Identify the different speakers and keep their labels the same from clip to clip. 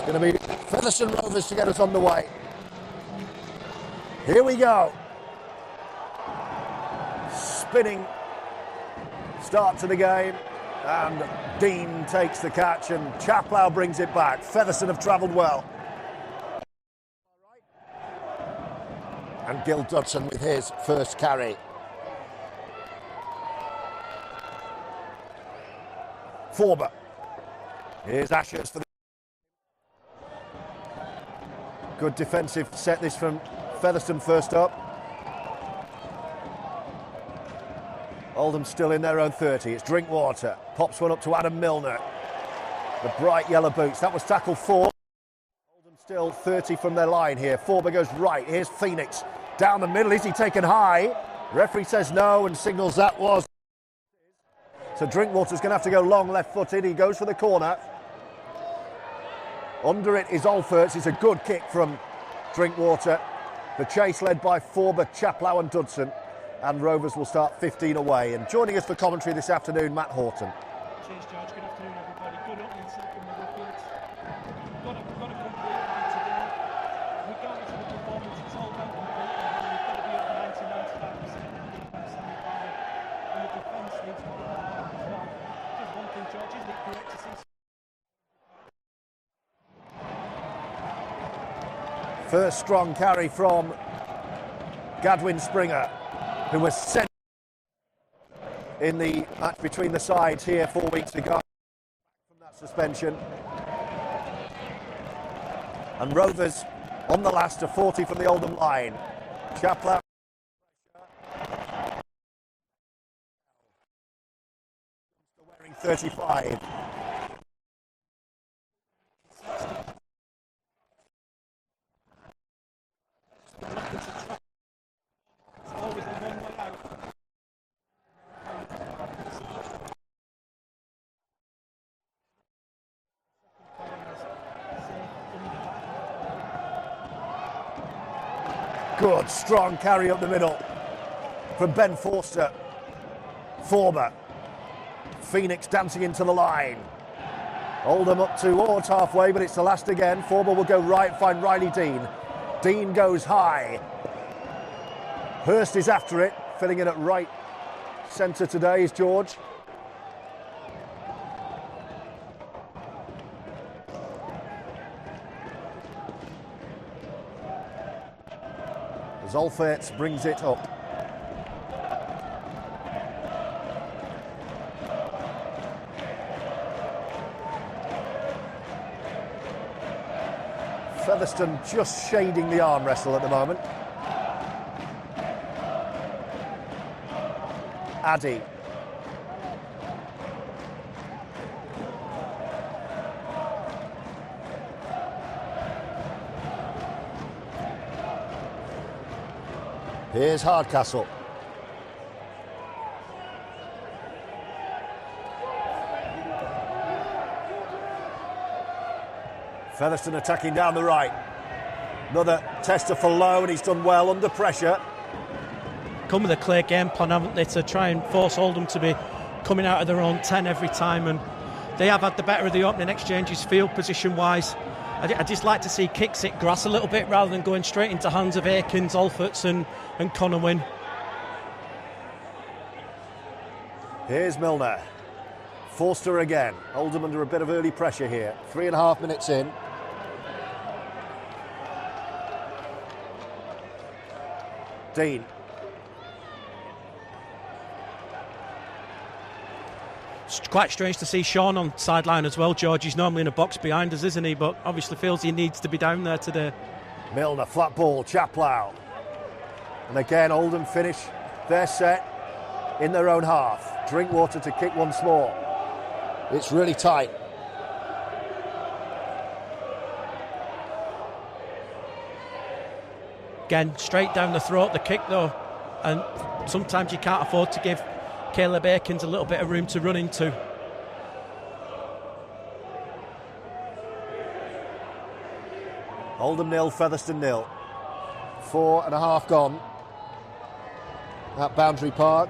Speaker 1: Going to be Featherstone Rovers to get us on the way. Here we go. Spinning start to the game, and Dean takes the catch and Chaplow brings it back. Featherstone have travelled well. And Gil Dudson with his first carry. Forber. Here's Ashers for the good defensive set this from Featherstone first up. Oldham still in their own 30. It's Drinkwater. Pops one up to Adam Milner. The bright yellow boots. That was tackle 4. Oldham still 30 from their line here. Forber goes right. Here's Phoenix. Down the middle. Is he taken high? Referee says no and signals that was. So Drinkwater's going to have to go long left-footed. He goes for the corner. Under it is Olferts. It's a good kick from Drinkwater. The chase led by Forber, Chaplow and Dudson. And Rovers will start 15 away. And joining us for commentary this afternoon, Matt Horton.
Speaker 2: Cheers, George. Good afternoon, everybody. Good opening set from the Roughyeds. Got to complete it today. Regardless of the performance, it's all down completely. You've got to be up 90-95% and the defence needs to be as well. Just one thing, George, isn't it great to see?
Speaker 1: First strong carry from Gadwin Springer, who was sent in the match between the sides here 4 weeks ago from that suspension. And Rovers on the last of 40 from the Oldham line. Chaplow. Wearing 35. Good, strong carry up the middle from Ben Forster. Forber. Phoenix dancing into the line. Oldham up towards halfway, but it's the last again. Forber will go right, find Riley Dean. Dean goes high. Hurst is after it, filling in at right centre today is George. Olferts brings it up. Featherstone just shading the arm wrestle at the moment. Addy. Here's Hardcastle. Featherstone attacking down the right. Another tester for Lowe, and he's done well under pressure.
Speaker 2: Come with a clear game plan, haven't they, to try and force Oldham to be coming out of their own 10 every time, and they have had the better of the opening exchanges field position-wise. I just like to see kicks hit grass a little bit rather than going straight into hands of Aikens, Olferts and Connor Wynne.
Speaker 1: Here's Milner. Forster again. Oldham under a bit of early pressure here. 3.5 minutes in. Dean.
Speaker 2: It's quite strange to see Sean on sideline as well, George. He's normally in a box behind us, isn't he? But obviously feels he needs to be down there today.
Speaker 1: Milner, flat ball, Chaplow. And again, Oldham finish their set in their own half. Drinkwater to kick once more. It's really tight.
Speaker 2: Again, straight down the throat, the kick though. And sometimes you can't afford to give Caleb Aikens a little bit of room to run into.
Speaker 1: Oldham 0, Featherstone 0. 4.5 gone at Boundary Park.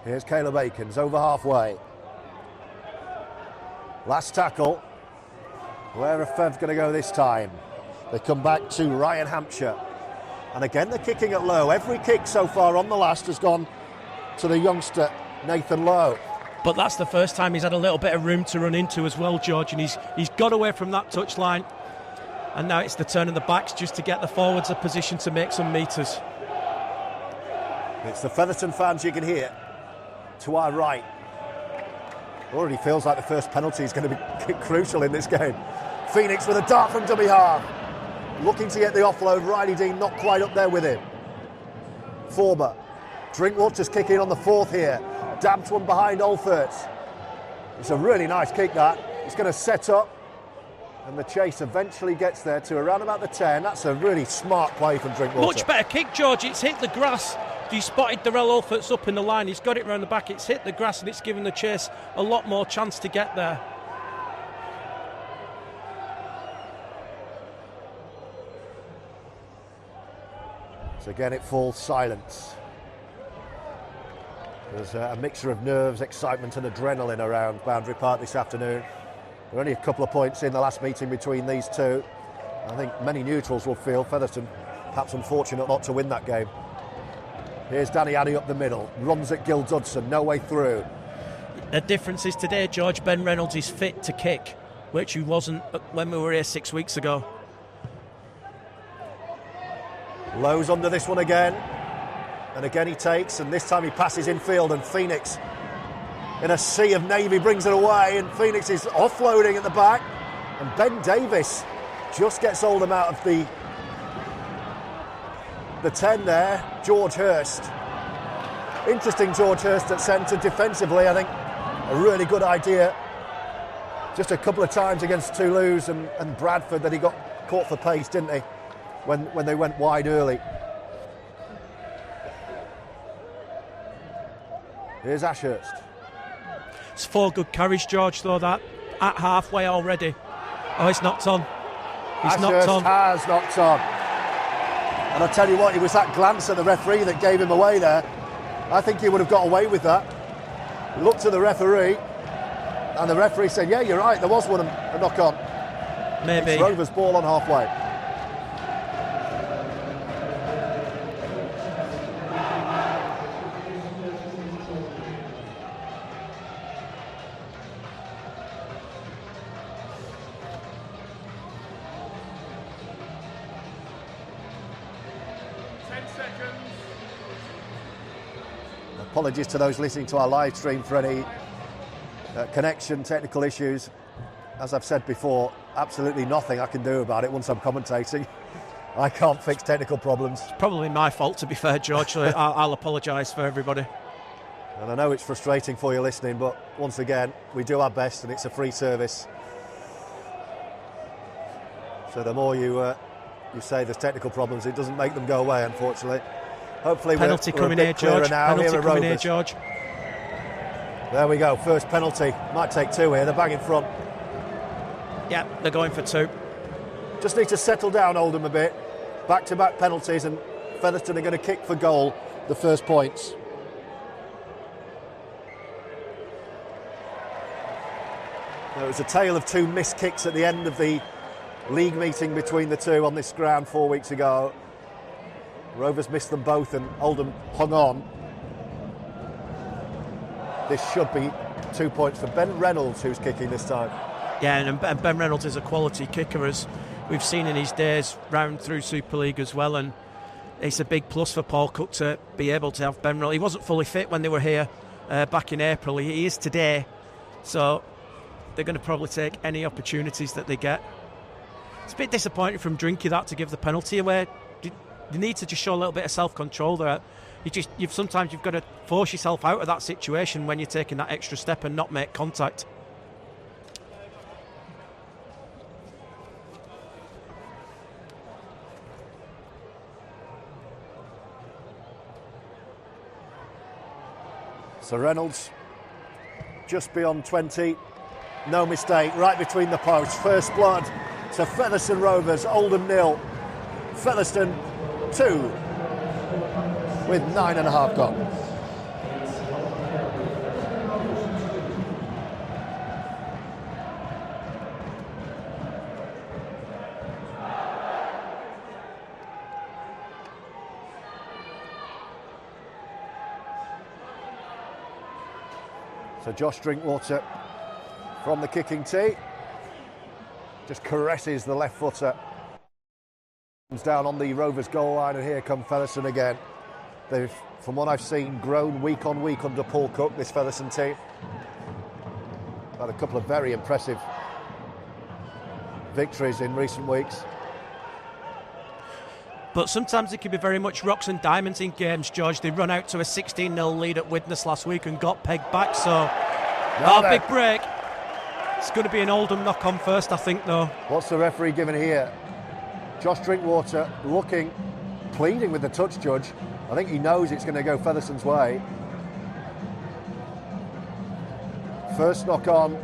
Speaker 1: Here's Caleb Aikens over halfway. Last tackle. Where are Fev going to go this time? They come back to Ryan Hampshire. And again, they're kicking it low. Every kick so far on the last has gone to the youngster, Nathan Lowe.
Speaker 2: But that's the first time he's had a little bit of room to run into as well, George, and he's got away from that touchline. And now it's the turn of the backs just to get the forwards a position to make some metres.
Speaker 1: It's the Featherstone fans you can hear to our right. Already feels like the first penalty is going to be crucial in this game. Phoenix with a dart from dummy half. Looking to get the offload. Riley Dean not quite up there with him. Former. Drinkwater's kicking on the fourth here. Dabbed one behind Olferts. It's a really nice kick, that. It's going to set up. And the chase eventually gets there to around about the 10. That's a really smart play from Drinkwater.
Speaker 2: Much better kick, George. It's hit the grass. You spotted Darrell Olferts up in the line. He's got it round the back. It's hit the grass and it's given the chase a lot more chance to get there.
Speaker 1: So again, it falls silence. There's a mixture of nerves, excitement and adrenaline around Boundary Park this afternoon. We're only a couple of points in the last meeting between these two. I think many neutrals will feel Featherstone perhaps unfortunate not to win that game. Here's Danny Addy up the middle, runs at Gil Dudson, no way through.
Speaker 2: The difference is today, George, Ben Reynolds is fit to kick, which he wasn't when we were here 6 weeks ago.
Speaker 1: Lowe's under this one again. And again he takes, and this time he passes infield, and Phoenix, in a sea of navy, brings it away, and Phoenix is offloading at the back. And Ben Davis just gets Oldham out of the 10 there. George Hurst. Interesting George Hurst at centre defensively, I think a really good idea. Just a couple of times against Toulouse and Bradford that he got caught for pace, didn't he? When they went wide early. Here's Ashurst.
Speaker 2: It's 4 good carries, George, though, that at halfway already. Oh, it's knocked on. He's knocked on.
Speaker 1: Has knocked on. And I'll tell you what, it was that glance at the referee that gave him away there. I think he would have got away with that. He looked at the referee, and the referee said, yeah, you're right, there was one a knock on.
Speaker 2: Maybe.
Speaker 1: It's Rovers' ball on halfway. Apologies to those listening to our live stream for any connection, technical issues. As I've said before, absolutely nothing I can do about it once I'm commentating. I can't fix technical problems.
Speaker 2: It's probably my fault, to be fair, George, so I'll apologise for everybody.
Speaker 1: And I know it's frustrating for you listening, but once again, we do our best and it's a free service. So the more you say there's technical problems, it doesn't make them go away, unfortunately. Hopefully
Speaker 2: penalty
Speaker 1: we're
Speaker 2: coming
Speaker 1: a
Speaker 2: here,
Speaker 1: bit clearer
Speaker 2: George.
Speaker 1: now.
Speaker 2: Penalty
Speaker 1: here
Speaker 2: coming here, George.
Speaker 1: There we go, first penalty. Might take 2 here, they're bang in front.
Speaker 2: Yeah, they're going for 2.
Speaker 1: Just need to settle down Oldham a bit. Back-to-back penalties, and Featherstone are going to kick for goal the first points. There was a tale of 2 missed kicks at the end of the league meeting between the two on this ground 4 weeks ago. Rovers missed them both and Oldham hung on. This should be 2 points for Ben Reynolds, who's kicking this time.
Speaker 2: Yeah, and Ben Reynolds is a quality kicker, as we've seen in his days round through Super League as well, and it's a big plus for Paul Cook to be able to have Ben Reynolds. He wasn't fully fit when they were here back in April. He is today, so they're going to probably take any opportunities that they get. It's a bit disappointing from Drinky that to give the penalty away. You need to just show a little bit of self-control there. Sometimes you've got to force yourself out of that situation when you're taking that extra step and not make contact.
Speaker 1: So Reynolds just beyond 20, no mistake, right between the posts. First blood to Featherstone Rovers, Oldham 0, Featherstone 2, with 9.5 gone. So Josh Drinkwater from the kicking tee just caresses the left footer. Comes down on the Rovers goal line, and here come Featherstone again. They've, from what I've seen, grown week on week under Paul Cook, this Featherstone team. Had a couple of very impressive victories in recent weeks.
Speaker 3: But sometimes it can be very much rocks and diamonds in games, George. They run out to a 16-0 lead at Widnes last week and got pegged back, so... big break. It's going to be an Oldham knock-on first, I think, though.
Speaker 1: What's the referee giving here? Josh Drinkwater looking, pleading with the touch judge. I think he knows it's going to go Featherstone's way. First knock-on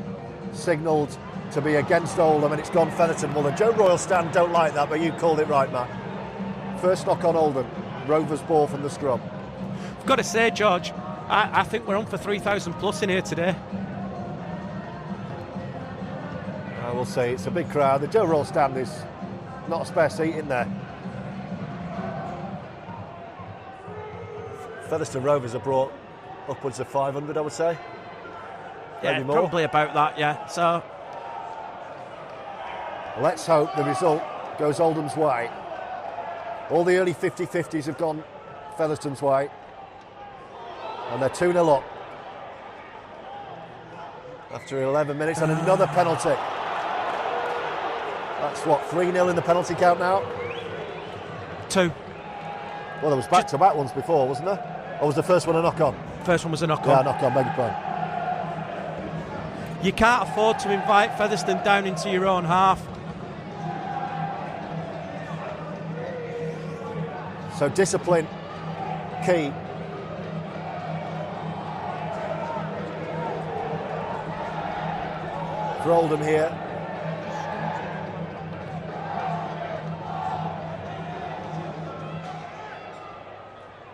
Speaker 1: signalled to be against Oldham, and it's gone Featherstone. Well, the Joe Royal stand don't like that, but you called it right, Matt. First knock on Oldham. Rovers ball from the scrum.
Speaker 3: I've got to say, George, I think we're on for 3,000 plus in here today.
Speaker 1: I will say it's a big crowd. The Joe Royal stand is not a spare seat in there. Featherstone Rovers have brought upwards of 500, I would say.
Speaker 3: Yeah,
Speaker 1: maybe more.
Speaker 3: Probably about that, yeah. So
Speaker 1: let's hope the result goes Oldham's way. All the early 50-50s have gone Featherstone's way. And they're 2-0 up. After 11 minutes and another penalty. That's what, 3-0 in the penalty count now?
Speaker 3: 2.
Speaker 1: Well, there was back-to-back ones before, wasn't there? Or was the first one a knock-on?
Speaker 3: First one was a knock-on.
Speaker 1: Yeah, knock-on, beg your pardon.
Speaker 3: You can't afford to invite Featherstone down into your own half.
Speaker 1: So discipline, key. For Oldham here.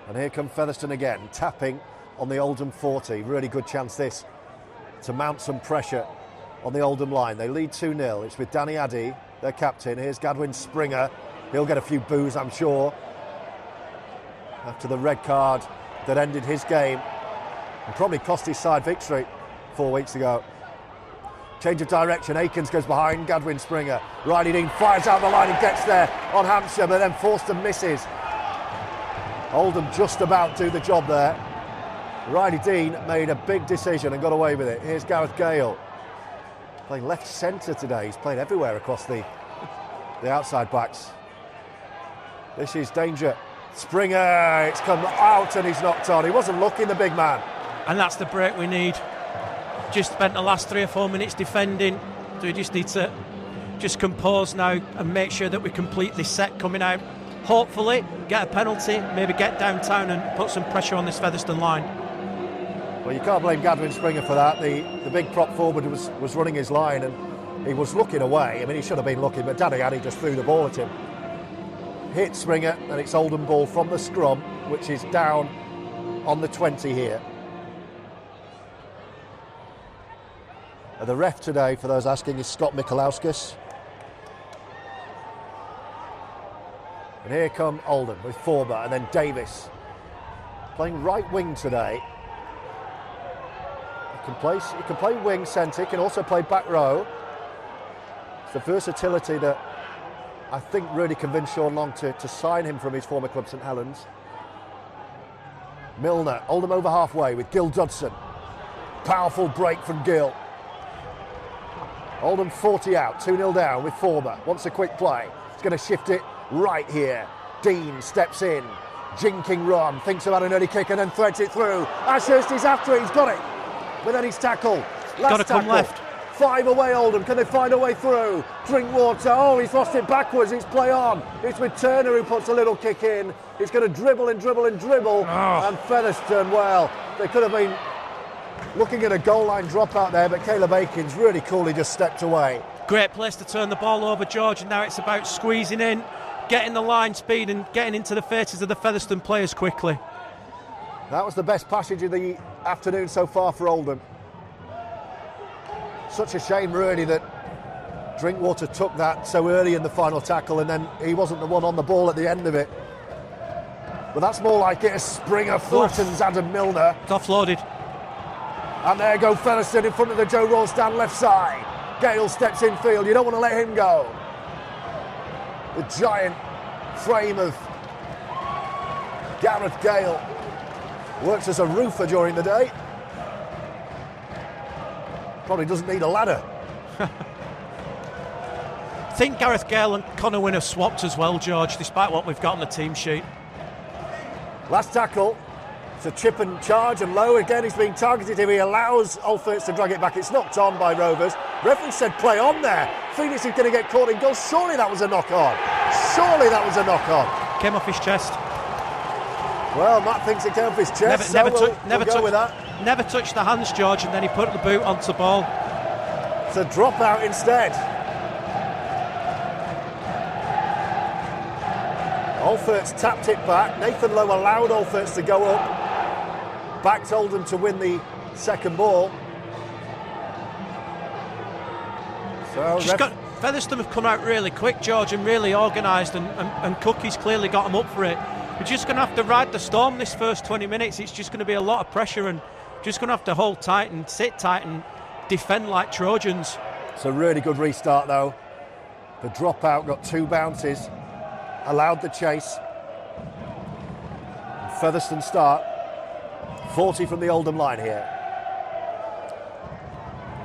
Speaker 1: And here come Featherstone again, tapping on the Oldham 40. Really good chance this to mount some pressure on the Oldham line. They lead 2-0. It's with Danny Addy, their captain. Here's Gadwin Springer. He'll get a few boos, I'm sure, after the red card that ended his game and probably cost his side victory 4 weeks ago. Change of direction. Akins goes behind Gadwin Springer. Riley Dean fires out the line and gets there on Hampshire, but then Forster misses. Oldham just about do the job there. Riley Dean made a big decision and got away with it. Here's Gareth Gale. Playing left centre today. He's played everywhere across the outside backs. This is danger. Springer, it's come out and he's knocked on. He wasn't looking, the big man.
Speaker 3: And that's the break we need. Just spent the last 3 or 4 minutes defending. So we just need to just compose now and make sure that we complete this set coming out. Hopefully get a penalty, maybe get downtown and put some pressure on this Featherstone line.
Speaker 1: Well, you can't blame Gadwin Springer for that. The big prop forward was running his line and he was looking away. I mean, he should have been looking, but Danny Addy just threw the ball at him. Hit Springer, and it's Oldham ball from the scrum, which is down on the 20 here. The ref today, for those asking, is Scott Mikulauskis. And here come Oldham with Forber and then Davis. Playing right wing today. He can play wing centre, he can also play back row. It's the versatility that I think really convinced Sean Long to sign him from his former club, St Helens. Milner, Oldham over halfway with Gil Dodson. Powerful break from Gil. Oldham 40 out, 2-0 down with Forber. Wants a quick play. He's going to shift it right here. Dean steps in. Jinking run, thinks about an early kick and then threads it through. Ashurst is after it, he's got it. But then he's tackled.
Speaker 3: Got to come left.
Speaker 1: 5 away Oldham, can they find a way through? Drinkwater, oh, he's lost it backwards, it's play on. It's with Turner who puts a little kick in. He's going to dribble and dribble and dribble. Oh. And Featherstone, well, they could have been looking at a goal line drop out there, but Caleb Akins really coolly just stepped away.
Speaker 3: Great place to turn the ball over, George, and now it's about squeezing in, getting the line speed and getting into the faces of the Featherstone players quickly.
Speaker 1: That was the best passage of the afternoon so far for Oldham. Such a shame, really, that Drinkwater took that so early in the final tackle and then he wasn't the one on the ball at the end of it. But that's more like it as Springer flattens Adam Milner.
Speaker 3: It's offloaded.
Speaker 1: And there go Featherstone in front of the Joe Royal stand left side. Gale steps in field. You don't want to let him go. The giant frame of Gareth Gale works as a roofer during the day. Probably doesn't need a ladder.
Speaker 3: I think Gareth Gale and Connor Wynne have swapped as well, George, despite what we've got on the team sheet.
Speaker 1: Last tackle. It's a chip and charge, and Lowe again is being targeted here. He allows Olferts to drag it back. It's knocked on by Rovers. Referee said play on there. Phoenix is going to get caught in goal. Surely that was a knock on. Surely that was a knock on.
Speaker 3: Came off his chest.
Speaker 1: Well, Matt thinks it came off his chest. We'll go with that.
Speaker 3: Never touched the hands, George, and then he put the boot onto ball.
Speaker 1: It's a drop out instead. Olferts tapped it back. Nathan Lowe allowed Olferts to go up. Backed Oldham to win the second ball. So
Speaker 3: Featherstone have come out really quick, George, and really organised, and Cookie's clearly got them up for it. We're just going to have to ride the storm this first 20 minutes. It's just going to be a lot of pressure, and just going to have to hold tight and sit tight and defend like Trojans.
Speaker 1: It's a really good restart, though. The dropout got 2 bounces. Allowed the chase. Featherstone start. 40 from the Oldham line here.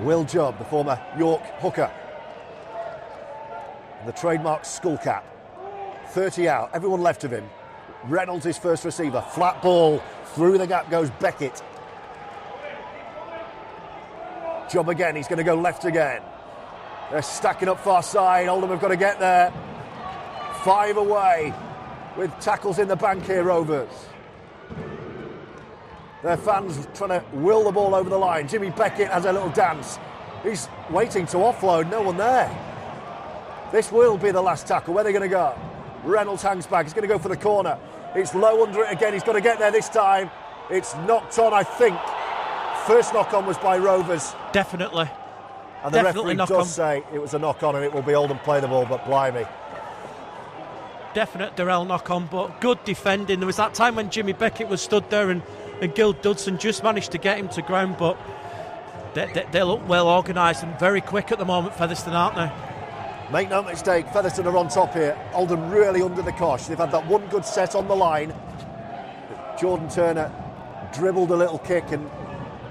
Speaker 1: Will Jubb, the former York hooker. The trademark skull cap. 30 out, everyone left of him. Reynolds, his first receiver. Flat ball. Through the gap goes Beckett. Jubb again, he's going to go left again. They're stacking up far side. Oldham have got to get there. 5 away with tackles in the bank here, Rovers. Their fans trying to will the ball over the line. Jimmy Beckett has a little dance. He's waiting to offload, no one there. This will be the last tackle. Where are they going to go? Reynolds hangs back, he's going to go for the corner. It's Low under it again, he's got to get there this time. It's knocked on, I think. First knock on was by Rovers.
Speaker 3: Definitely.
Speaker 1: And the referee does say it was a knock on and it will be Oldham play the ball, but blimey.
Speaker 3: Definite Durrell knock on, but good defending. There was that time when Jimmy Beckett was stood there and Gil Dudson just managed to get him to ground, but they look well organised and very quick at the moment, Featherstone, aren't they?
Speaker 1: Make no mistake, Featherstone are on top here. Oldham really under the cosh. They've had that one good set on the line. Jordan Turner dribbled a little kick and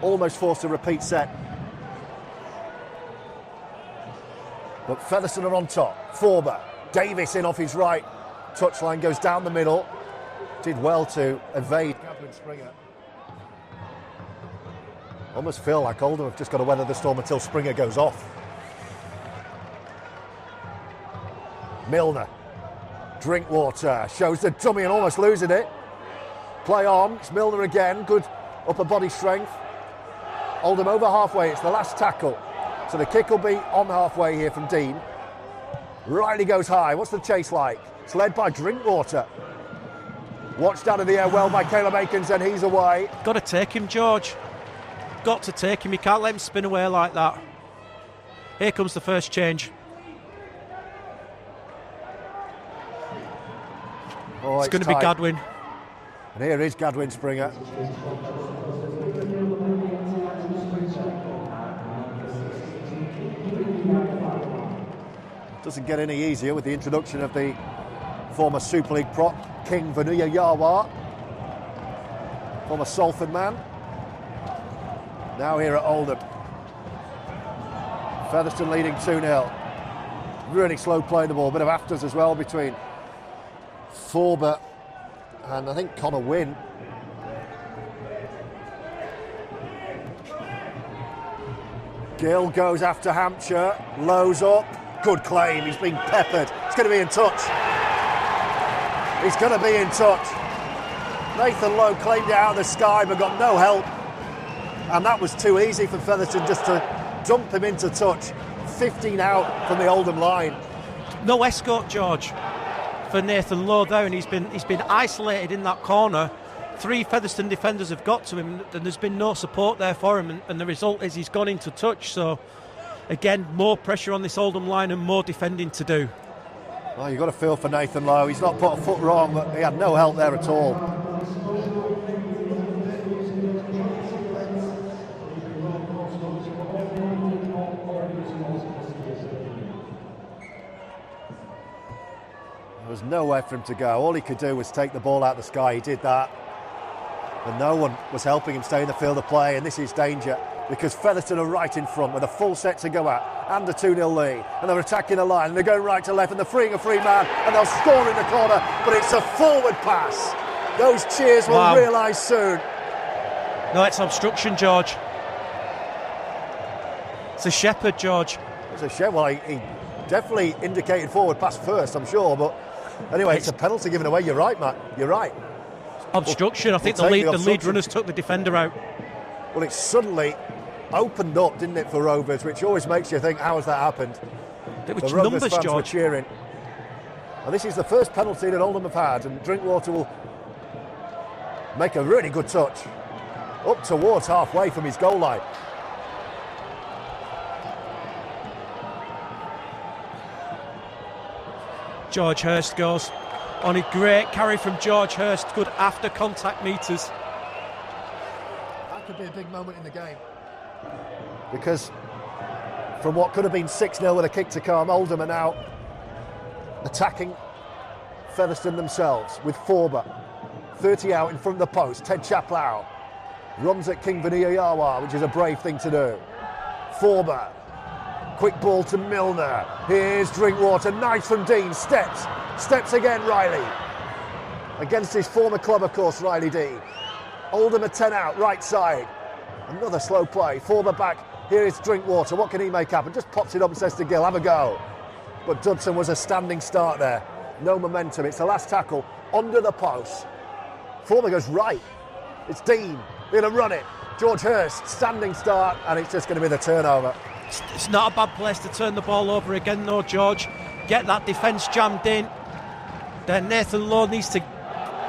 Speaker 1: almost forced a repeat set. But Featherstone are on top. Forber, Davis in off his right. Touchline goes down the middle. Did well to evade Gadwin Springer. Almost feel like Oldham have just got to weather the storm until Springer goes off. Milner, Drinkwater, shows the dummy and almost losing it. Play on, it's Milner again, good upper body strength. Oldham over halfway, it's the last tackle. So the kick will be on halfway here from Dean. Riley goes high, what's the chase like? It's led by Drinkwater. Watched out of the air well by Caleb Akins, and he's away.
Speaker 3: Got to take him, George. Got to take him, you can't let him spin away like that. Here comes the first change.
Speaker 1: Oh,
Speaker 3: it's going to be Gadwin.
Speaker 1: And here is Gadwin Springer. Doesn't get any easier with the introduction of the former Super League prop, King Vanuya Yawa. Former Salford man. Now here at Oldham. Featherstone leading 2-0. Really slow playing the ball. A bit of afters as well between Forber and I think Connor Wynne. Gill goes after Hampshire. Lowe's up. Good claim. He's been peppered. He's going to be in touch. He's going to be in touch. Nathan Lowe claimed it out of the sky but got no help. And that was too easy for Featherstone just to dump him into touch. 15 out from the Oldham line.
Speaker 3: No escort, George, for Nathan Lowe there, and he's been isolated in that corner. 3 Featherstone defenders have got to him, and there's been no support there for him, and the result is he's gone into touch. So again, more pressure on this Oldham line and more defending to do.
Speaker 1: Well, you've got to feel for Nathan Lowe. He's not put a foot wrong, but he had no help there at all. was nowhere for him to go. All he could do was take the ball out of the sky. He did that. And no one was helping him stay in the field of play. And this is danger because Featherstone are right in front with a full set to go at and a 2-0 lead. And they're attacking the line and they're going right to left and they're freeing a free man and they'll score in the corner. But it's a forward pass. Those cheers will realise soon.
Speaker 3: No, it's obstruction, George. It's a shepherd, George.
Speaker 1: It's a shepherd. Well, he definitely indicated forward pass first, I'm sure. But anyway, it's a penalty given away. You're right, Matt. You're right.
Speaker 3: Obstruction. I think the lead runners took the defender out.
Speaker 1: Well, it suddenly opened up, didn't it, for Rovers, which always makes you think, how has that happened?
Speaker 3: Which
Speaker 1: the Rovers
Speaker 3: numbers,
Speaker 1: fans
Speaker 3: George?
Speaker 1: were cheering. And this is the first penalty that Oldham have had, and Drinkwater will make a really good touch up towards halfway from his goal line.
Speaker 3: George Hurst goes on a great carry from George Hurst. Good after contact meters.
Speaker 1: That could be a big moment in the game. Because from what could have been 6-0 with a kick to come, Oldham are now attacking Featherstone themselves with Forber. 30 out in front of the post. Ted Chaplow runs at King Vaniyayawa, which is a brave thing to do. Forber. Quick ball to Milner. Here's Drinkwater. Nice from Dean. Steps again, Riley. Against his former club, of course, Riley D. Oldham are 10 out, right side. Another slow play. Forber back. Here is Drinkwater. What can he make happen? Just pops it up and says to Gill, have a go. But Dudson was a standing start there. No momentum. It's the last tackle under the post. Forber goes right. It's Dean. They're going to run it. George Hurst, standing start, and it's just going to be the turnover.
Speaker 3: It's not a bad place to turn the ball over again, though, George. Get that defence jammed in. Then Nathan Lowe needs to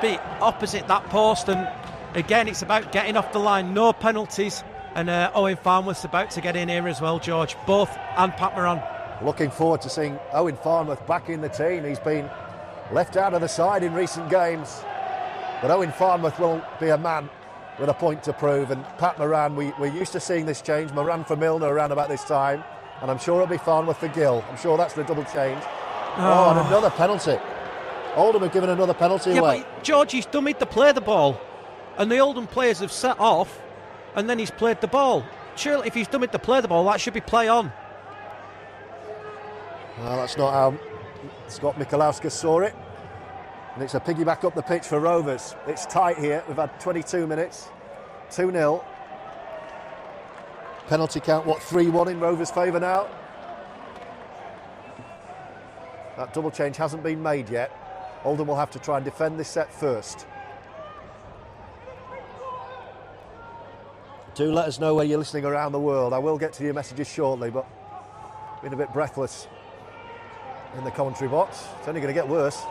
Speaker 3: be opposite that post, and again, it's about getting off the line. No penalties, and Owen Farnworth's about to get in here as well, George. Both and Pat Moran.
Speaker 1: Looking forward to seeing Owen Farnworth back in the team. He's been left out of the side in recent games, but Owen Farnworth will be a man with a point to prove. And Pat Moran, we're used to seeing this change. Moran for Milner around about this time, and I'm sure it'll be Farnworth for Gill. I'm sure that's the double change. Oh, and another penalty. Oldham have given another penalty away.
Speaker 3: But George, he's dummied to play the ball, and the Oldham players have set off, and then he's played the ball. Surely, if he's dummied to play the ball, that should be play on.
Speaker 1: Well, that's not how Scott Michalowska saw it. And it's a piggyback up the pitch for Rovers. It's tight here. We've had 22 minutes. 2-0. Penalty count, 3-1 in Rovers' favour now? That double change hasn't been made yet. Oldham will have to try and defend this set first. Do let us know where you're listening around the world. I will get to your messages shortly, but been a bit breathless in the commentary box. It's only going to get worse.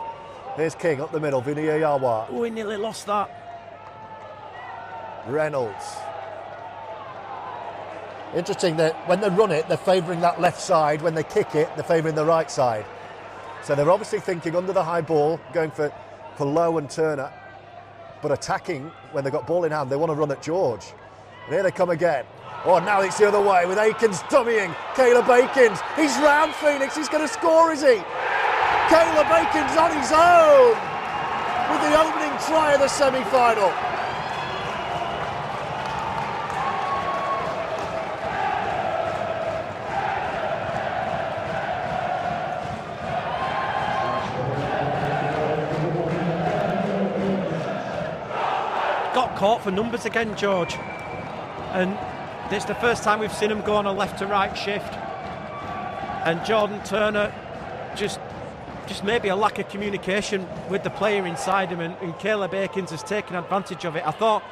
Speaker 1: Here's King up the middle, Vuniyayawa.
Speaker 3: Oh, he nearly lost that.
Speaker 1: Reynolds. Interesting that when they run it, they're favouring that left side. When they kick it, they're favouring the right side. So they're obviously thinking under the high ball, going for Lowe and Turner, but attacking when they've got ball in hand. They want to run at George. And here they come again. Oh, now it's the other way with Aikens dummying. Caleb Aikens. He's round Phoenix. He's going to score, is he? Caleb Aikens on his own with the opening try of the semi-final.
Speaker 3: Got caught for numbers again, George. And it's the first time we've seen him go on a left to right shift. And Jordan Turner just maybe a lack of communication with the player inside him, and Caleb Aikens has taken advantage of it. I thought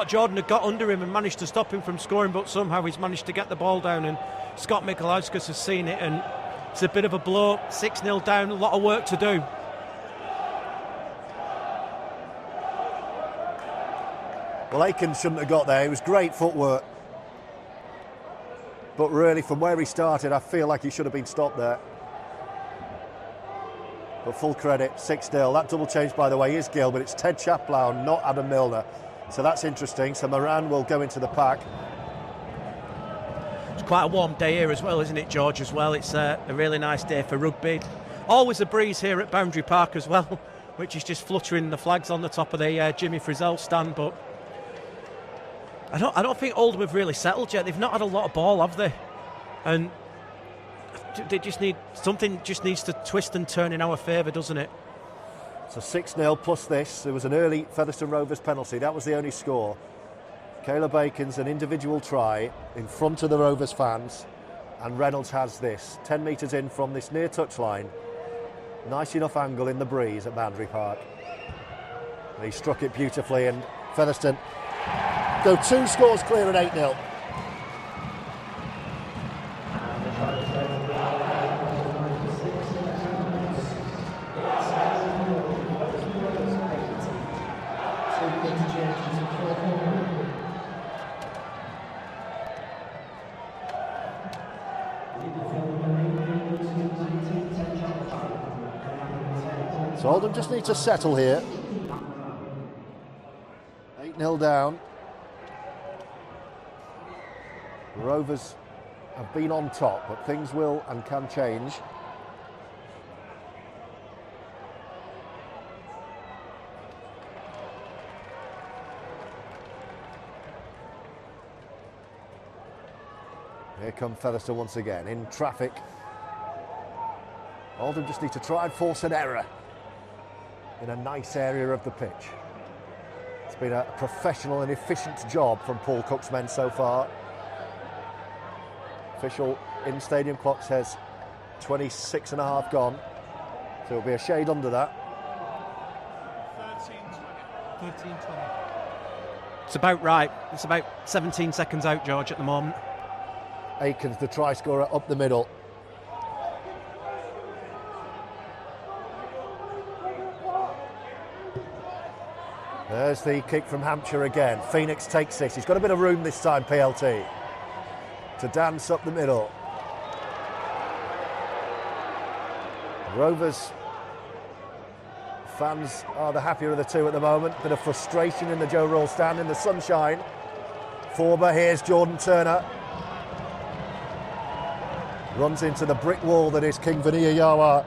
Speaker 3: Jordan had got under him and managed to stop him from scoring, but somehow he's managed to get the ball down, and Scott Michalowska has seen it, and it's a bit of a blow. 6-0 down, a lot of work to do.
Speaker 1: Well, Aikens shouldn't have got there. It was great footwork, but really from where he started, I feel like he should have been stopped there. But full credit, 6-0. That double change, by the way, is Gill, but it's Ted Chaplow, not Adam Milner. So that's interesting. So Moran will go into the pack.
Speaker 3: It's quite a warm day here as well, isn't it, George, as well? It's a really nice day for rugby. Always a breeze here at Boundary Park as well, which is just fluttering the flags on the top of the Jimmy Frizzell stand. But I don't think Oldham have really settled yet. They've not had a lot of ball, have they? And they just need something. Just needs to twist and turn in our favour, doesn't it?
Speaker 1: So 6-0 plus this. There was an early Featherstone Rovers penalty. That was the only score. Caleb Aiken's an individual try in front of the Rovers fans, and Reynolds has this 10 metres in from this near touchline. Nice enough angle in the breeze at Boundary Park. And he struck it beautifully, and Featherstone go 2 scores clear at 8-0. So Oldham just need to settle here. 8-0 down. The Rovers have been on top, but things will and can change. Here come Featherstone once again, in traffic. Oldham just need to try and force an error in a nice area of the pitch. It's been a professional and efficient job from Paul Cook's men so far. Official in-stadium clock says 26 and a half gone, so it'll be a shade under that.
Speaker 2: 13-20.
Speaker 3: It's about right. It's about 17 seconds out, George, at the moment.
Speaker 1: Aikens, the try scorer, up the middle. There's the kick from Hampshire again. Phoenix takes this. He's got a bit of room this time, PLT, to dance up the middle. Rovers fans are the happier of the two at the moment. Bit of frustration in the Joe Roll stand in the sunshine. Forber, here's Jordan Turner. Runs into the brick wall that is King Vaniyayawa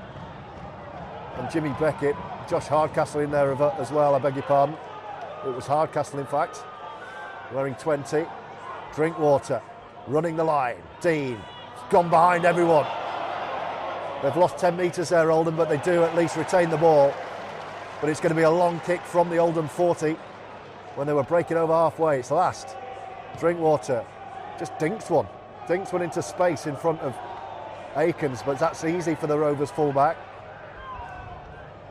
Speaker 1: and Jimmy Beckett. Josh Hardcastle in there as well, I beg your pardon. It was Hardcastle, in fact, wearing 20. Drinkwater, running the line. Dean, gone behind everyone. They've lost 10 metres there, Oldham, but they do at least retain the ball. But it's going to be a long kick from the Oldham 40 when they were breaking over halfway. It's last. Drinkwater just dinks one into space in front of Aikens, but that's easy for the Rovers fullback.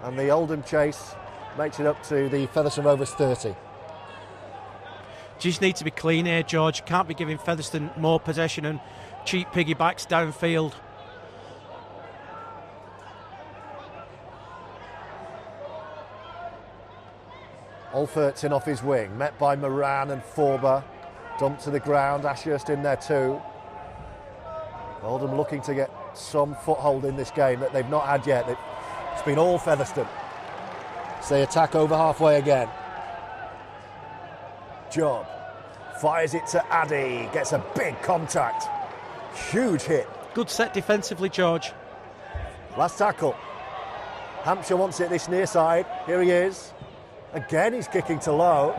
Speaker 1: And the Oldham chase makes it up to the Featherstone Rovers 30.
Speaker 3: Just need to be clean here, George. Can't be giving Featherstone more possession and cheap piggybacks downfield.
Speaker 1: Alfert's in off his wing, met by Moran and Forber. Dumped to the ground, Ashurst in there too. Oldham looking to get some foothold in this game that they've not had yet. It's been all Featherstone. So they attack over halfway again. Job fires it to Addy, gets a big contact. Huge hit.
Speaker 3: Good set defensively, George.
Speaker 1: Last tackle. Hampshire wants it this near side. Here he is. Again, he's kicking to Lowe.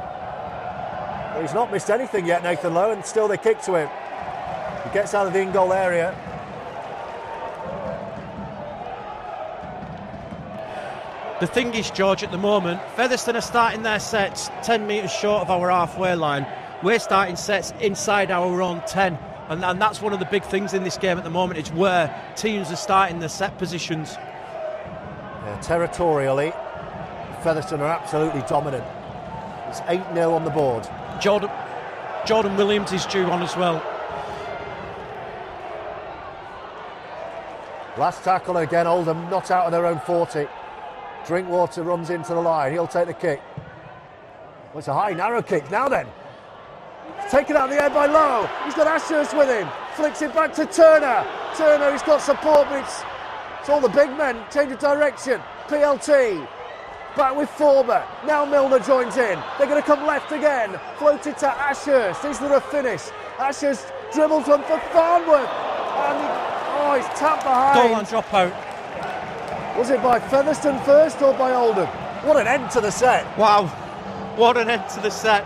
Speaker 1: But he's not missed anything yet, Nathan Lowe, and still they kick to him. He gets out of the in-goal area.
Speaker 3: The thing is, George, at the moment, Featherstone are starting their sets 10 metres short of our halfway line. We're starting sets inside our own 10. And that's one of the big things in this game at the moment, is where teams are starting their set positions.
Speaker 1: Yeah, territorially, Featherstone are absolutely dominant. It's 8-0 on the board.
Speaker 3: Jordan Williams is due on as well.
Speaker 1: Last tackle again, Oldham not out of their own 40. Drinkwater runs into the line, he'll take the kick. Well, it's a high, narrow kick. Now then, it's taken out of the air by Lowe. He's got Ashurst with him. Flicks it back to Turner. Turner, he's got support, but it's all the big men. Change of direction. PLT. Back with Forber. Now Milner joins in. They're going to come left again. Floated to Ashurst. Is there a finish? Ashurst dribbles one for Farnworth. And he's tapped behind.
Speaker 3: Goal on drop out.
Speaker 1: Was it by Featherstone first or by Oldham? What an end to the set.
Speaker 3: Wow, what an end to the set.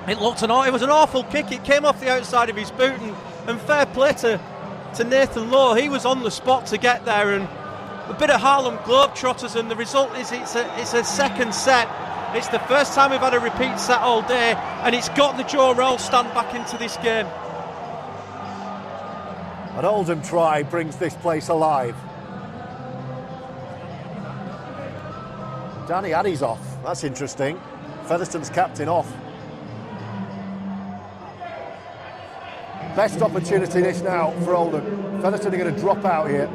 Speaker 3: It was an awful kick. It came off the outside of his boot, and fair play to Nathan Lowe. He was on the spot to get there, and a bit of Harlem Globetrotters, and the result is it's a second set. It's the first time we've had a repeat set all day, and it's got the Joe Roll stand back into this game.
Speaker 1: An Oldham try brings this place alive. Danny Addy's off. That's interesting. Featherstone's captain off. Best opportunity this now for Oldham. Featherstone are going to drop out here.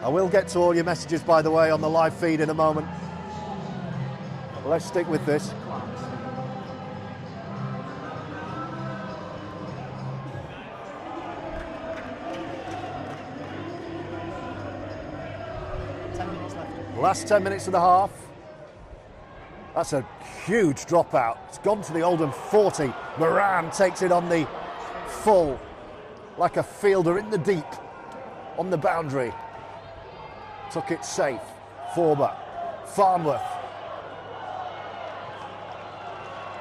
Speaker 1: I will get to all your messages, by the way, on the live feed in a moment. But let's stick with this. Last 10 minutes of the half. That's a huge dropout. It's gone to the Oldham 40. Moran takes it on the full, like a fielder in the deep, on the boundary. Took it safe. Forber. Farnworth.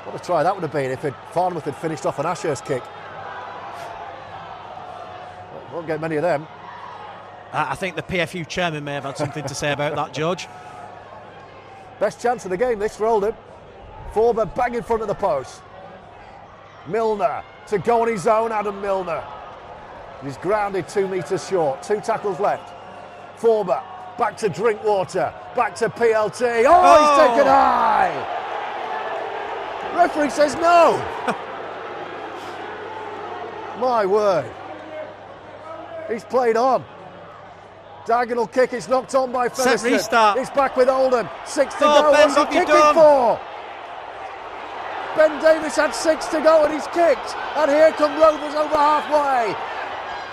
Speaker 1: What a try that would have been if Farnworth had finished off an Ashurst kick. Won't get many of them.
Speaker 3: I think the PFU chairman may have had something to say about that, George.
Speaker 1: Best chance of the game, this for Oldham. Forber bang in front of the post. Milner to go on his own, Adam Milner. He's grounded 2 metres short. 2 tackles left. Forber back to Drinkwater, back to PLT. Oh, he's taken high! Referee says no! My word. He's played on. Diagonal kick, it's knocked on by Featherstone.
Speaker 3: Set restart.
Speaker 1: It's back with Oldham. 6 to
Speaker 3: Oh,
Speaker 1: go.
Speaker 3: Ben,
Speaker 1: What's he kicking for? Ben Davies had 6 to go and he's kicked. And here come Rovers over halfway.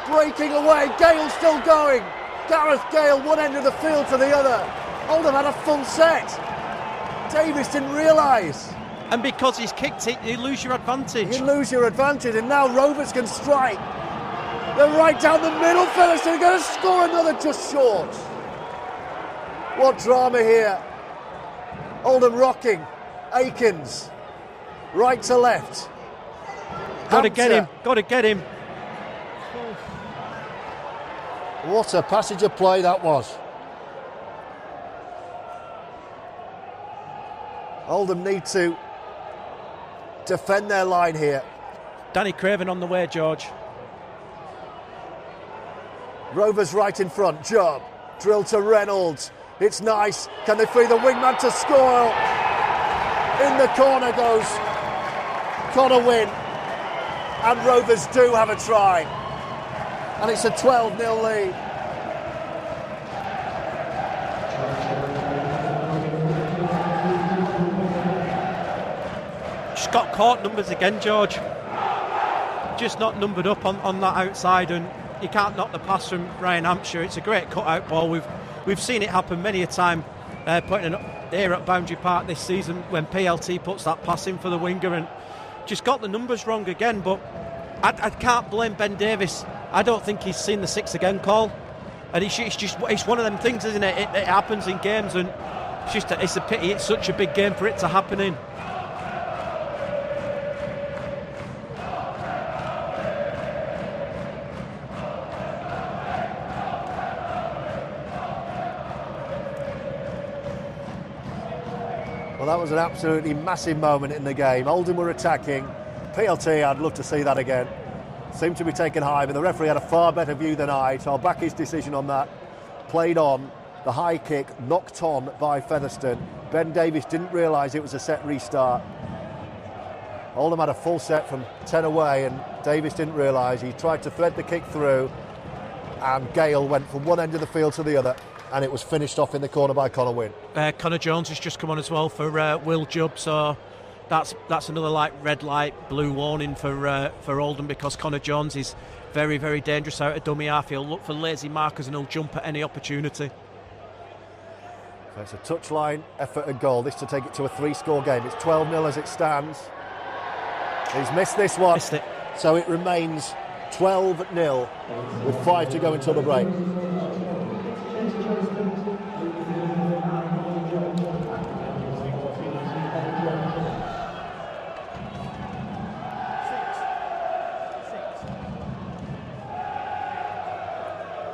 Speaker 1: Breaking away. Gale still going. Gareth Gale, one end of the field to the other. Oldham had a full set. Davies didn't realise.
Speaker 3: And because he's kicked it, you lose your advantage.
Speaker 1: You lose your advantage, and now Rovers can strike. They're right down the middle. Featherstone are going to score another just short. What drama here. Oldham rocking. Akins. Right to left.
Speaker 3: Got to get him. Got to get him.
Speaker 1: What a passage of play that was. Oldham need to defend their line here.
Speaker 3: Danny Craven on the way, George.
Speaker 1: Rovers right in front. Job. Drill to Reynolds. It's nice. Can they free the wingman to score? In the corner goes Connor Wynn. And Rovers do have a try. And it's a 12-0 lead.
Speaker 3: Just got caught numbers again, George. Just not numbered up on that outside, and you can't knock the pass from Ryan Hampshire. It's a great cut-out ball. We've seen it happen many a time putting here at Boundary Park this season when PLT puts that pass in for the winger, and just got the numbers wrong again. But I can't blame Ben Davies. I don't think he's seen the 6 again call, and it's one of them things, isn't it? It happens in games, and it's a pity. It's such a big game for it to happen in.
Speaker 1: Well, that was an absolutely massive moment in the game. Oldham were attacking. PLT, I'd love to see that again. Seemed to be taken high, but the referee had a far better view than I, so I'll back his decision on that. Played on. The high kick knocked on by Featherstone. Ben Davies didn't realise it was a set restart. Oldham had a full set from 10 away, and Davies didn't realise. He tried to thread the kick through, and Gale went from one end of the field to the other, and it was finished off in the corner by Connor Wynn.
Speaker 3: Connor Jones has just come on as well for Will Jubb, so that's another red light, blue warning for Oldham, because Connor Jones is very, very dangerous out of dummy half. He'll look for lazy markers and he'll jump at any opportunity.
Speaker 1: So it's a touchline effort and goal. This to take it to a 3-score game. It's 12-0 as it stands. He's missed this one.
Speaker 3: Missed it.
Speaker 1: So it remains 12-0 with 5 to go until the break.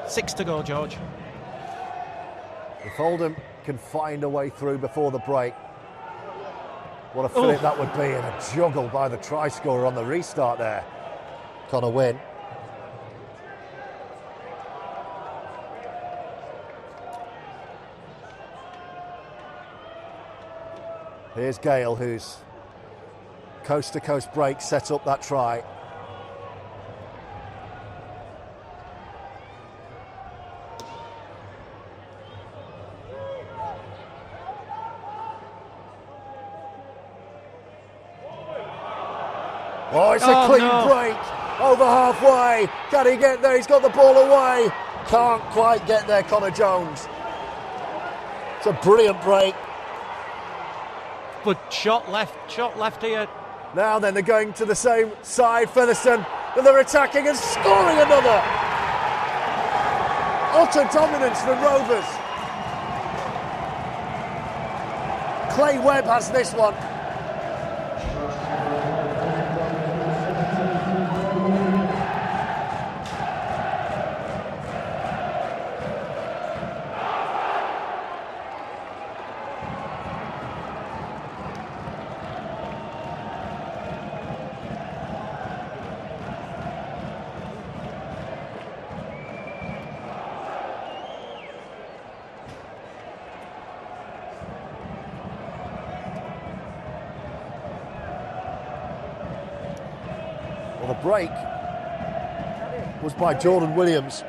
Speaker 3: Six to go, George.
Speaker 1: If Oldham can find a way through before the break, what a fillip that would be, and a juggle by the try scorer on the restart there. Connor Wynn. Here's Gale, whose coast-to-coast break set up that try. Oh, it's a clean break over halfway. Can he get there? He's got the ball away. Can't quite get there, Connor Jones. It's a brilliant break.
Speaker 3: But shot left here.
Speaker 1: Now then, they're going to the same side, Featherstone, and they're attacking and scoring another. Utter dominance from Rovers. Clay Webb has this one. Well, the break was by Jordan Williams.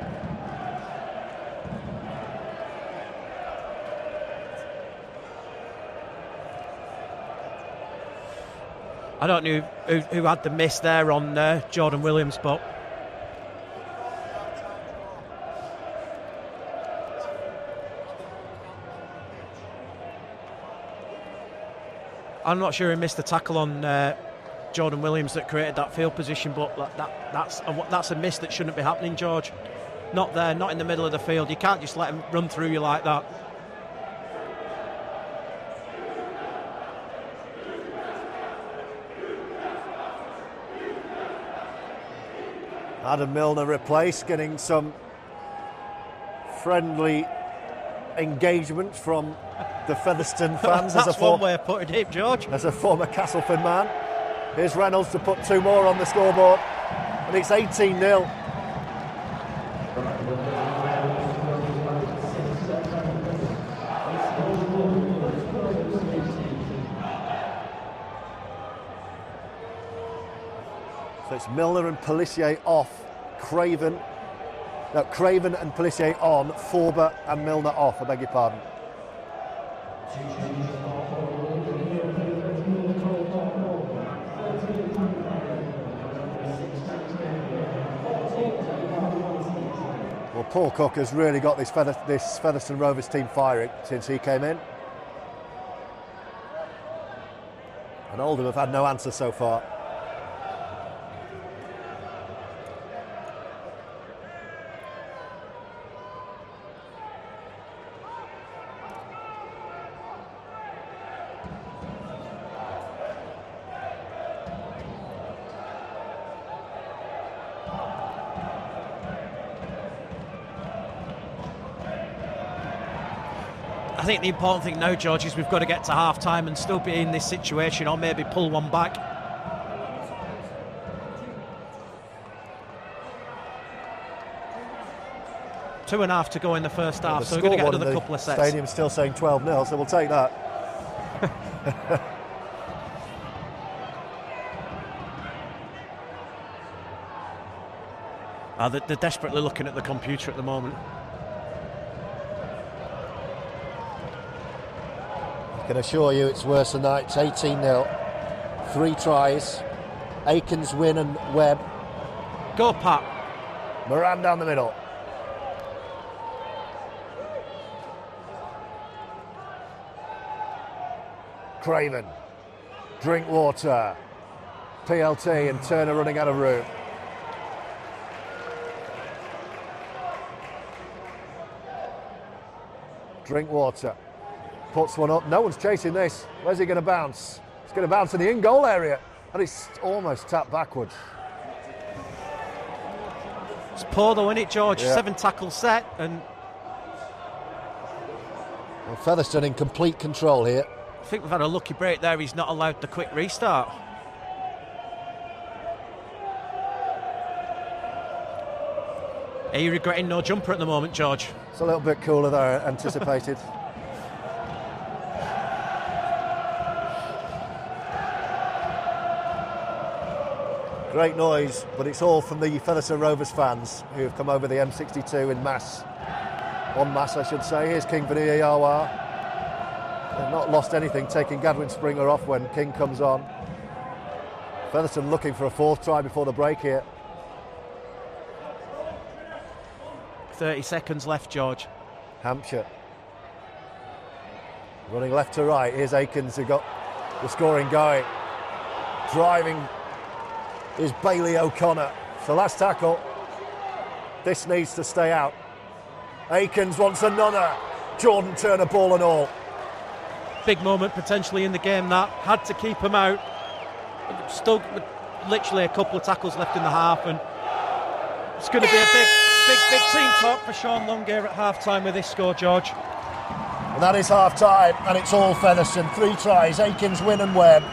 Speaker 3: I don't know who had the miss there on Jordan Williams, but I'm not sure who missed the tackle on Jordan Williams that created that field position, but that's a miss that shouldn't be happening, George. Not there, not in the middle of the field. You can't just let him run through you like that.
Speaker 1: Adam Milner replaced, getting some friendly engagement from the Featherstone fans.
Speaker 3: That's one way of putting it, George.
Speaker 1: As a former Castleford man. Here's Reynolds to put 2 more on the scoreboard, and it's 18-0. So it's Milner and Pelissier off, Craven and Pelissier on, Forber and Milner off, I beg your pardon. Well, Paul Cook has really got this Featherstone Rovers team firing since he came in. And Oldham have had no answer so far.
Speaker 3: I think the important thing now, George, is we've got to get to half-time and still be in this situation, or maybe pull one back. Two and a half to go in the first half, so we're going to get another couple of sets.
Speaker 1: Stadium's still saying 12-0, so we'll take that.
Speaker 3: They're desperately looking at the computer at the moment.
Speaker 1: I can assure you it's worse than that. It's 18-0. 3 tries. Aikens, Wynn and Webb.
Speaker 3: Go, Pat.
Speaker 1: Moran down the middle. Craven. Drinkwater. PLT and Turner running out of room. Drinkwater puts one up. No one's chasing this. Where's he going to bounce? It's going to bounce in the in-goal area, and it's almost tapped backwards.
Speaker 3: It's poor though, isn't it, George?
Speaker 1: Yeah.
Speaker 3: 7 tackle set, and
Speaker 1: well, Featherstone in complete control here.
Speaker 3: I think we've had a lucky break there. He's not allowed the quick restart. Are you regretting no jumper at the moment, George?
Speaker 1: It's a little bit cooler than I anticipated. Great noise, but it's all from the Featherstone Rovers fans who have come over the M62 en masse, I should say. Here's King Vaniyayawa. They've not lost anything, taking Gadwin Springer off when King comes on. Featherstone looking for a 4th try before the break here.
Speaker 3: 30 seconds left, George.
Speaker 1: Hampshire running left to right. Here's Aikens who got the scoring going. Driving is Bailey O'Connor. So last tackle. This needs to stay out. Aikens wants another. Jordan Turner ball and all.
Speaker 3: Big moment potentially in the game that. Had to keep him out. Still literally a couple of tackles left in the half, and it's going to be a big team talk for Sean Longare at half-time with this score, George.
Speaker 1: And that is half-time, and it's all Featherstone. 3 tries, Aikens, Wynn and Webb.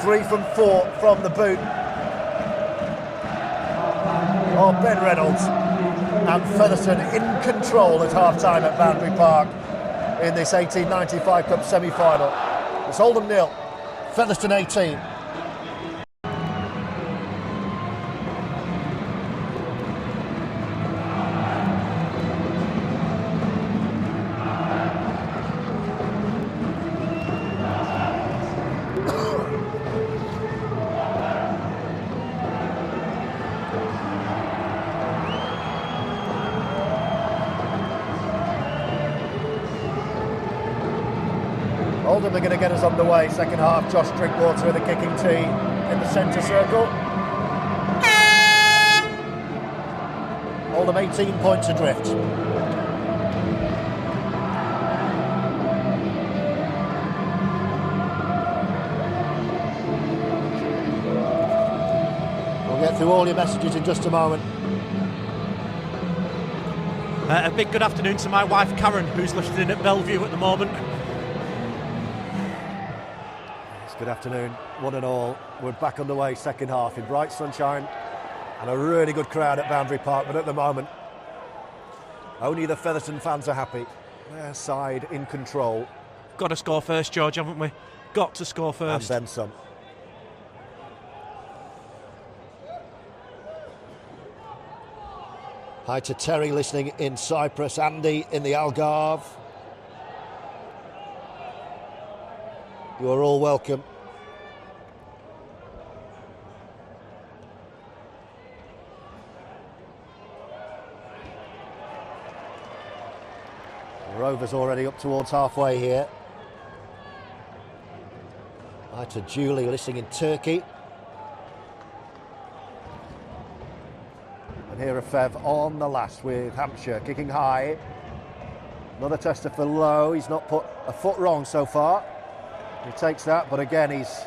Speaker 1: 3 from 4 from the boot. Oh, Ben Reynolds. And Featherstone in control at half-time at Boundary Park in this 1895 Cup semi-final. It's Oldham 0, Featherstone 18. Oldham are going to get us underway. Second half, Josh Drinkwater in the kicking tee in the centre circle. Oldham 18 points adrift. We'll get through all your messages in just a moment.
Speaker 3: A big good afternoon to my wife Karen, who's listening at Bellevue at the moment.
Speaker 1: Good afternoon, one and all. We're back underway, second half in bright sunshine and a really good crowd at Boundary Park, but at the moment only the Featherstone fans are happy. Their side in control.
Speaker 3: Got to score first, George, haven't we? Got to score first.
Speaker 1: And then some. Hi to Terry listening in Cyprus, Andy in the Algarve. You are all welcome. The Rovers already up towards halfway here. Hi to Julie listening in Turkey. And here are Fev on the last with Hampshire kicking high. Another tester for low. He's not put a foot wrong so far. He takes that, but again he's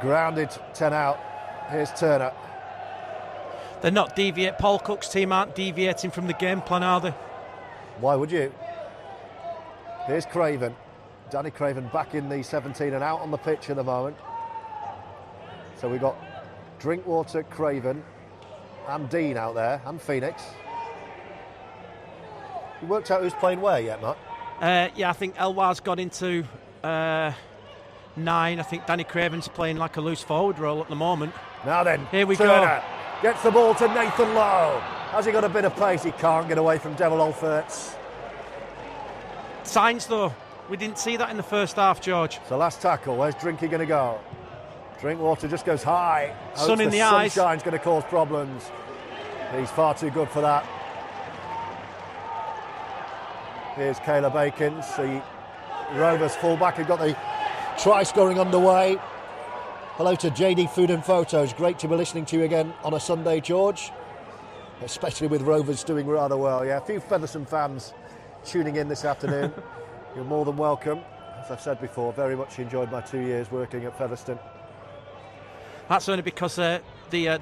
Speaker 1: grounded 10 out. Here's Turner.
Speaker 3: They're not deviate. Paul Cook's team aren't deviating from the game plan, are they?
Speaker 1: Why would you? Here's Craven. Danny Craven back in the 17 and out on the pitch at the moment. So we've got Drinkwater, Craven and Dean out there, and Phoenix. You worked out who's playing where yet, Matt?
Speaker 3: Yeah, I think Elwar's got into 9. I think Danny Craven's playing like a loose forward role at the moment.
Speaker 1: Now then,
Speaker 3: here we
Speaker 1: Turner
Speaker 3: go.
Speaker 1: Gets the ball to Nathan Lowe. Has he got a bit of pace? He can't get away from Devil Olferts.
Speaker 3: Signs though, we didn't see that in the first half, George.
Speaker 1: So last tackle, where's Drinky going to go? Drinkwater just goes high.
Speaker 3: Sun in the eyes.
Speaker 1: Sunshine's going to cause problems. He's far too good for that. Here's Caleb Aikens, the Rovers fullback, who got the try scoring underway. Hello to JD Food and Photos. Great to be listening to you again on a Sunday, George. especially with Rovers doing rather well. Yeah, a few Featherstone fans tuning in this afternoon. You're more than welcome. As I've said before, very much enjoyed my 2 years working at Featherstone.
Speaker 3: That's only because the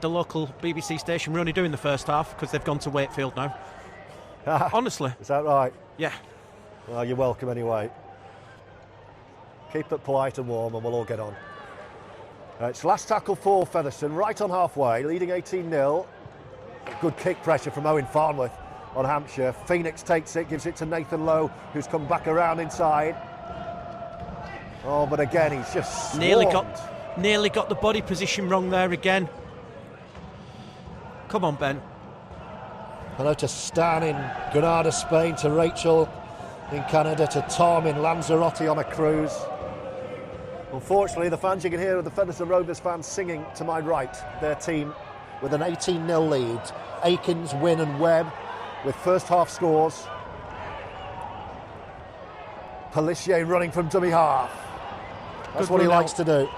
Speaker 3: local BBC station were only doing the first half because they've gone to Wakefield now. Honestly.
Speaker 1: Is that right?
Speaker 3: Yeah.
Speaker 1: Well, you're welcome anyway. Keep it polite and warm and we'll all get on. It's last tackle for Featherstone, right on halfway, leading 18-0. Good kick pressure from Owen Farnworth on Hampshire. Phoenix takes it, gives it to Nathan Lowe, who's come back around inside. Oh, but again, he's just swarmed.
Speaker 3: Nearly got the body position wrong there again. Come on, Ben.
Speaker 1: Hello to Stan in Granada, Spain, to Rachel in Canada, to Tom in Lanzarote on a cruise. Unfortunately, the fans, you can hear the Featherstone Rovers fans singing to my right, their team with an 18-0 lead. Akins, Wynne and Webb with first half scores. Pelissier running from dummy half. That's what he likes to do.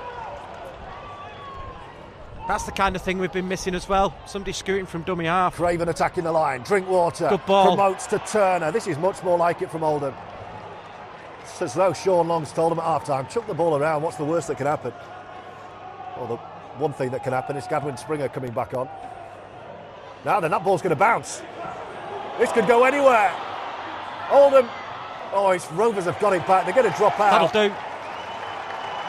Speaker 3: That's the kind of thing we've been missing as well. Somebody scooting from dummy half.
Speaker 1: Craven attacking the line. Drinkwater
Speaker 3: Good ball.
Speaker 1: Promotes to Turner. This is much more like it from Oldham. It's as though Sean Long's told him at half-time, chuck the ball around, what's the worst that can happen? Well, the one thing that can happen is Gadwin Springer coming back on. Now then, that ball's going to bounce. This could go anywhere. Oldham. Oh, it's Rovers have got it back. They're going to drop out.
Speaker 3: That'll do.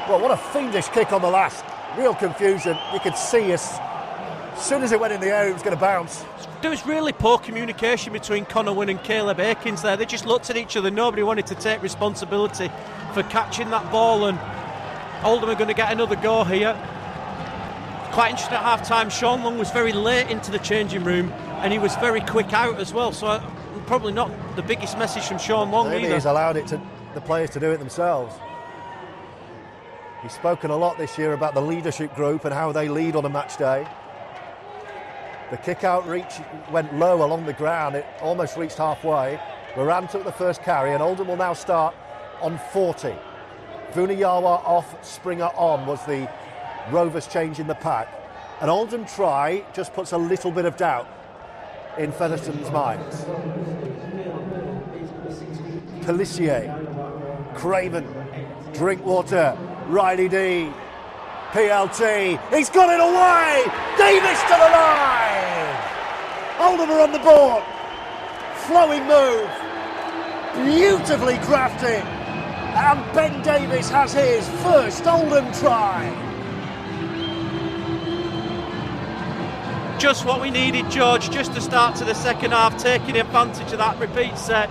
Speaker 1: Well, what a fiendish kick on the last. Real confusion. You could see as soon as it went in the air, it was going to bounce.
Speaker 3: There was really poor communication between Conor Wynne and Caleb Akins there. They just looked at each other. Nobody wanted to take responsibility for catching that ball, and Oldham are going to get another go here. Quite interesting at half-time. Sean Long was very late into the changing room, and he was very quick out as well. So probably not the biggest message from Sean Long
Speaker 1: Maybe
Speaker 3: either.
Speaker 1: He's allowed the players to do it themselves. He's spoken a lot this year about the leadership group and how they lead on a match day. The kick-out reach went low along the ground. It almost reached halfway. Moran took the first carry, and Oldham will now start on 40. Vuniyawa off, Springer on was the Rovers change in the pack. An Oldham try just puts a little bit of doubt in Featherstone's minds. Pelissier, Craven, Drinkwater, Riley D, PLT, he's got it away! Davis to the line! Oldham are on the board. Flowing move, beautifully crafted, and Ben Davis has his first Oldham try.
Speaker 3: Just what we needed, George, just to start to the second half, taking advantage of that repeat set.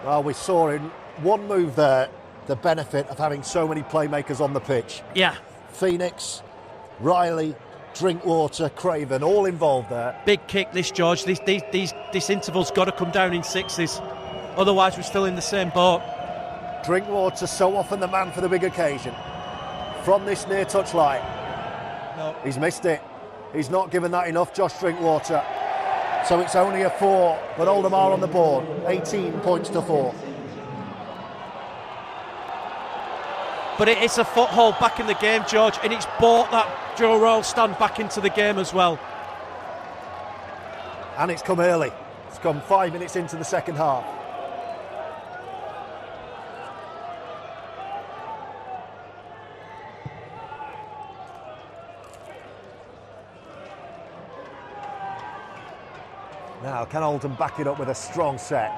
Speaker 1: Well, we saw in one move there the benefit of having so many playmakers on the pitch.
Speaker 3: Yeah.
Speaker 1: Phoenix, Riley, Drinkwater, Craven, all involved there.
Speaker 3: Big kick this, George. This interval's got to come down in sixes. Otherwise, we're still in the same boat.
Speaker 1: Drinkwater, so often the man for the big occasion. From this near touch line.
Speaker 3: No.
Speaker 1: He's missed it. He's not given that enough, Josh Drinkwater. So it's only a 4, but Oldham are on the board. 18 points to 4.
Speaker 3: But it's a foothold back in the game, George, and it's brought that Joe Royal stand back into the game as well.
Speaker 1: And it's come early. It's come 5 minutes into the second half. Now, can Oldham back it up with a strong set?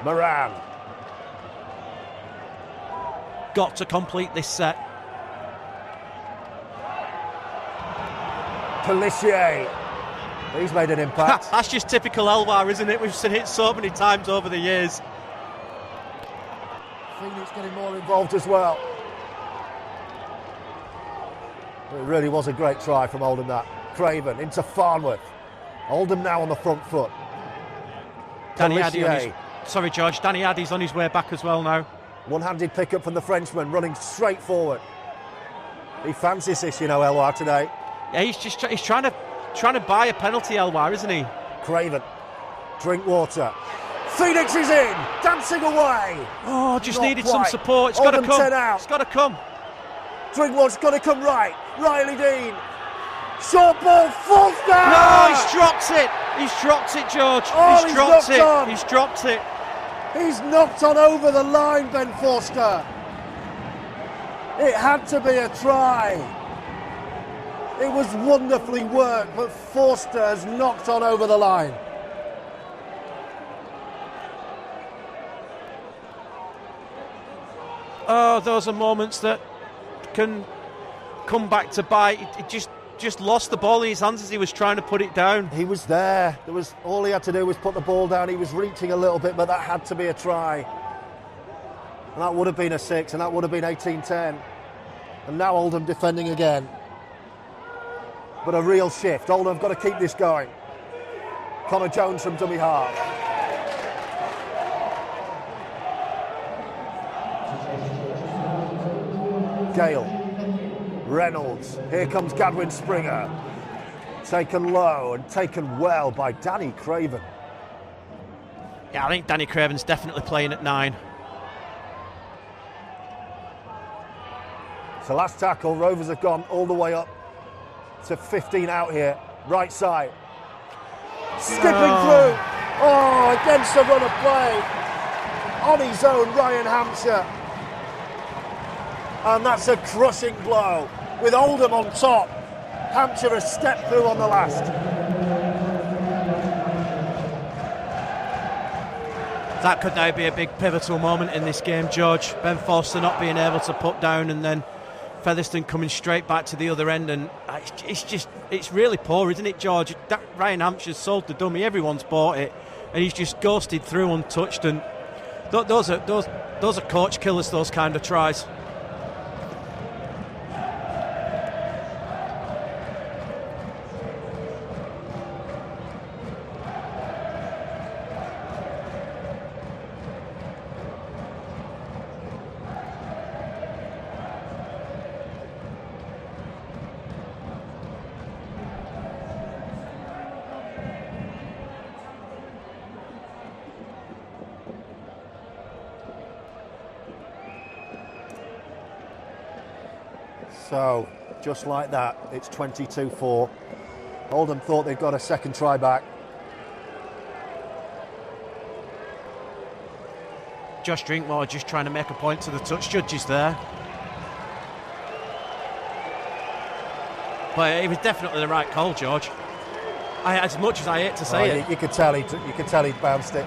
Speaker 1: Moran.
Speaker 3: Got to complete this set.
Speaker 1: Pelissier. He's made an impact.
Speaker 3: That's just typical Elwar, isn't it? We've seen it so many times over the years.
Speaker 1: Phoenix getting more involved as well. It really was a great try from Oldham, that. Craven into Farnworth. Oldham now on the front foot.
Speaker 3: Danny Addy on his, sorry, George. Danny Addy's on his way back as well now.
Speaker 1: One-handed pick-up from the Frenchman, running straight forward. He fancies this, you know, Elwar today.
Speaker 3: Yeah, he's trying to buy a penalty, Elwar, isn't he?
Speaker 1: Craven, Drinkwater. Phoenix is in, dancing away.
Speaker 3: Oh, just
Speaker 1: Not
Speaker 3: needed
Speaker 1: quite.
Speaker 3: some support. It's got to
Speaker 1: Oldham
Speaker 3: come.
Speaker 1: 10 out.
Speaker 3: It's got to come.
Speaker 1: Drinkwater's got to come right. Riley Dean. Short ball, Foster!
Speaker 3: No, he's dropped it. He's dropped it, George.
Speaker 1: Oh,
Speaker 3: he's dropped it.
Speaker 1: on.
Speaker 3: He's dropped it.
Speaker 1: He's knocked on over the line, Ben Foster. It had to be a try. It was wonderfully worked, but Forster has knocked on over the line.
Speaker 3: Oh, those are moments that can come back to bite. He just lost the ball in his hands as he was trying to put it down.
Speaker 1: He was there. All he had to do was put the ball down. He was reaching a little bit, but that had to be a try. And that would have been a 6, and that would have been 18-10. And now Oldham defending again. But a real shift. Oldham have got to keep this going. Connor Jones from dummy half. Gale. Reynolds. Here comes Gadwin Springer. Taken low and taken well by Danny Craven.
Speaker 3: Yeah, I think Danny Craven's definitely playing at 9.
Speaker 1: So last tackle, Rovers have gone all the way up to 15 out here, right side. Skipping through. Oh, against the run of play. On his own, Ryan Hampshire. And that's a crushing blow. With Oldham on top, Hampshire has stepped through on the last.
Speaker 3: That could now be a big pivotal moment in this game, George. Ben Foster not being able to put down, and then Featherstone coming straight back to the other end, and it's really poor, isn't it, George? Ryan Hampshire's sold the dummy, everyone's bought it, and he's just ghosted through untouched, and those are coach killers, those kind of tries.
Speaker 1: So, just like that, it's 22-4. Oldham thought they'd got a second try back.
Speaker 3: Josh Drinkwater just trying to make a point to the touch judges there. But it was definitely the right call, George. As much as I hate to say it.
Speaker 1: You could tell he'd bounced it.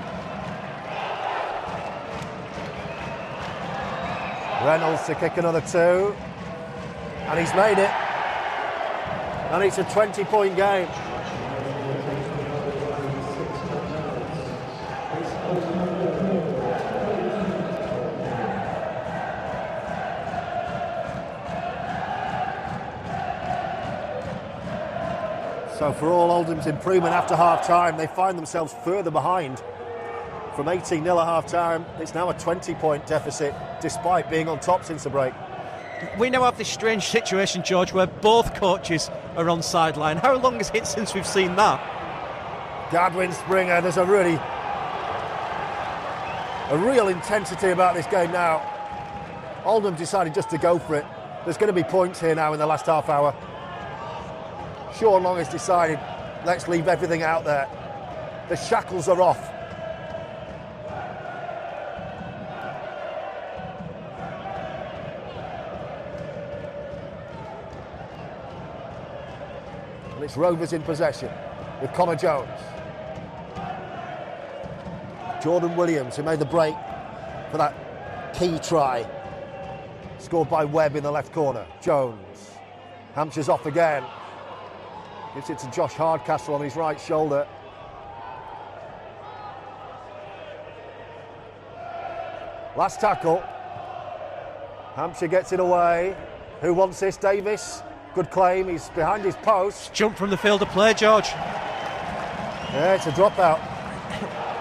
Speaker 1: Reynolds to kick another 2. And he's made it. And it's a 20-point game. So for all Oldham's improvement after half-time, they find themselves further behind. From 18-0 at half-time, it's now a 20-point deficit, despite being on top since the break.
Speaker 3: We now have this strange situation, George, where both coaches are on sideline. How long is it since we've seen that?
Speaker 1: Gadwin Springer, there's a real intensity about this game now. Oldham decided just to go for it. There's going to be points here now in the last half hour. Sean Long has decided, let's leave everything out there. The shackles are off. And it's Rovers in possession with Connor Jones. Jordan Williams, who made the break for that key try. Scored by Webb in the left corner. Jones. Hampshire's off again. Gives it to Josh Hardcastle on his right shoulder. Last tackle. Hampshire gets it away. Who wants this? Davis. Good claim. He's behind his post.
Speaker 3: Jump from the field of play, George.
Speaker 1: Yeah, it's a dropout.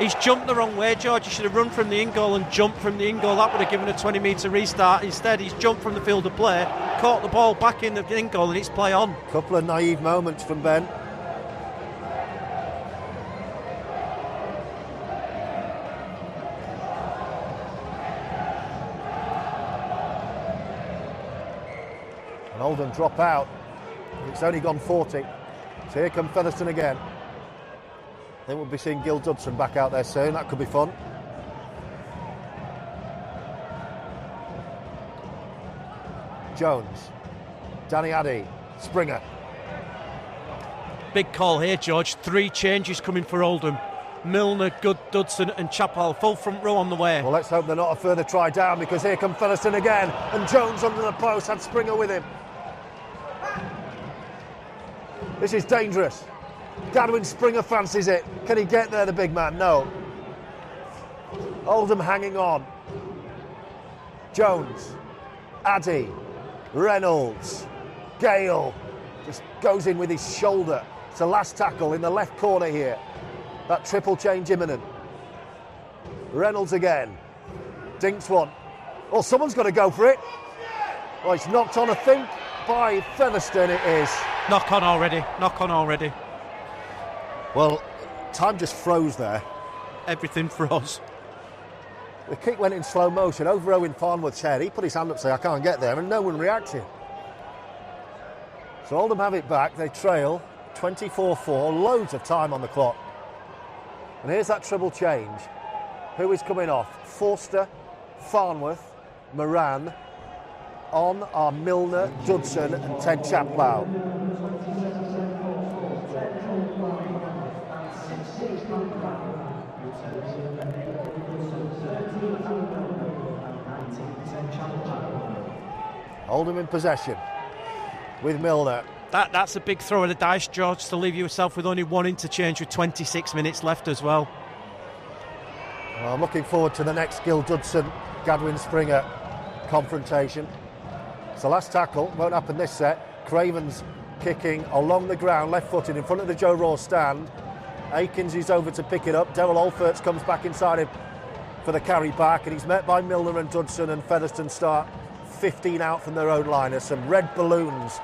Speaker 3: He's jumped the wrong way, George. He should have run from the in-goal and jumped from the in-goal. That would have given a 20-metre restart. Instead, he's jumped from the field of play, caught the ball back in the in-goal, and it's play on.
Speaker 1: Couple of naive moments from Ben. And Oldham drop out. It's only gone 40. So here come Featherstone again. I think we'll be seeing Gil Dudson back out there soon. That could be fun. Jones, Danny Addy, Springer.
Speaker 3: Big call here, George. 3 changes coming for Oldham. Milner, Good, Dudson and Chappell. Full front row on the way.
Speaker 1: Well, let's hope they're not a further try down, because here come Featherstone again. And Jones under the post, had Springer with him. This is dangerous. Gadwin Springer fancies it. Can he get there, the big man? No. Oldham hanging on. Jones, Addy, Reynolds, Gale just goes in with his shoulder. It's the last tackle in the left corner here. That triple change imminent. Reynolds again. Dinks one. Oh, someone's got to go for it. Well, it's knocked on, I think, by Featherstone it is.
Speaker 3: Knock on already. Knock on already.
Speaker 1: Well, time just froze there.
Speaker 3: Everything froze.
Speaker 1: The kick went in slow motion over Owen Farnworth's head. He put his hand up saying, I can't get there, and no one reacted. So Oldham have it back. They trail 24-4, loads of time on the clock. And here's that treble change. Who is coming off? Forster, Farnworth, Moran. On are Milner, Dudson and Ted Chappell. Oldham in possession with Milner.
Speaker 3: That's a big throw of the dice, George, to leave yourself with only 1 interchange with 26 minutes left as well.
Speaker 1: Well, I'm looking forward to the next Gil Dudson, Gadwin Springer confrontation. It's the last tackle, won't happen this set. Craven's kicking along the ground, left-footed in front of the Joe Raw stand. Akins is over to pick it up. Daryl Olferts comes back inside him for the carry back, and he's met by Milner and Dudson, and Featherstone start 15 out from their own line as some red balloons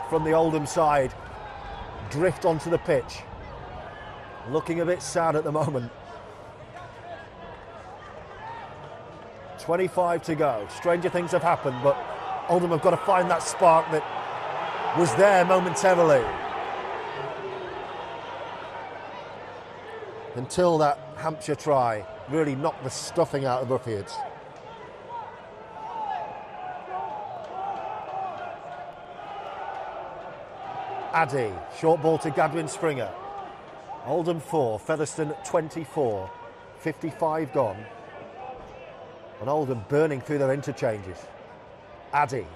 Speaker 1: from the Oldham side drift onto the pitch. Looking a bit sad at the moment. 25 to go. Stranger things have happened, but Oldham have got to find that spark that was there momentarily. Until that Hampshire try really knocked the stuffing out of Roughyeds. Addy, short ball to Gadwin Springer. Oldham 4, Featherstone 24, 55 gone. And Oldham burning through their interchanges. Addy.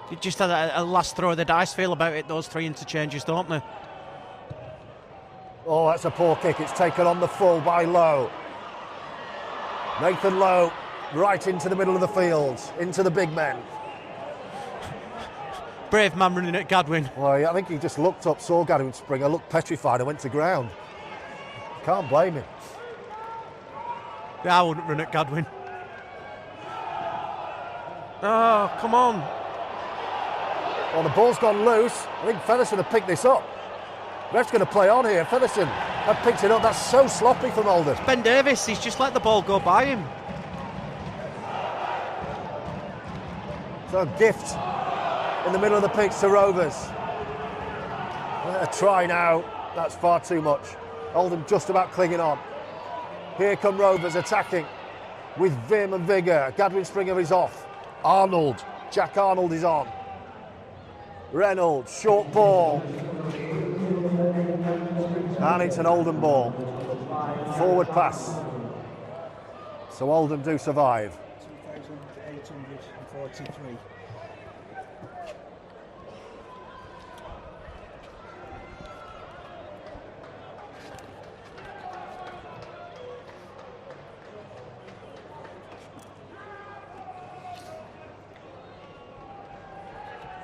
Speaker 3: You just had a last throw of the dice feel about it, those 3 interchanges, don't they?
Speaker 1: Oh, that's a poor kick. It's taken on the full by Lowe. Nathan Lowe right into the middle of the field, into the big men.
Speaker 3: Brave man running at Gadwin.
Speaker 1: Well, I think he just looked up, saw Gadwin Springer, looked petrified and went to ground. Can't blame him.
Speaker 3: Yeah, I wouldn't run at Gadwin. Oh, come on.
Speaker 1: Well, the ball's gone loose. I think Featherstone have picked this up. Ref's going to play on here. Featherstone have picked it up. That's so sloppy from Oldham.
Speaker 3: Ben Davis, he's just let the ball go by him.
Speaker 1: So a gift in the middle of the pitch to Rovers. A try now. That's far too much. Oldham just about clinging on. Here come Rovers attacking with vim and vigour. Gadwin Springer is off. Arnold. Jack Arnold is on. Reynolds, short ball. And it's an Oldham ball. Forward pass. So Oldham do survive.
Speaker 2: 2,843.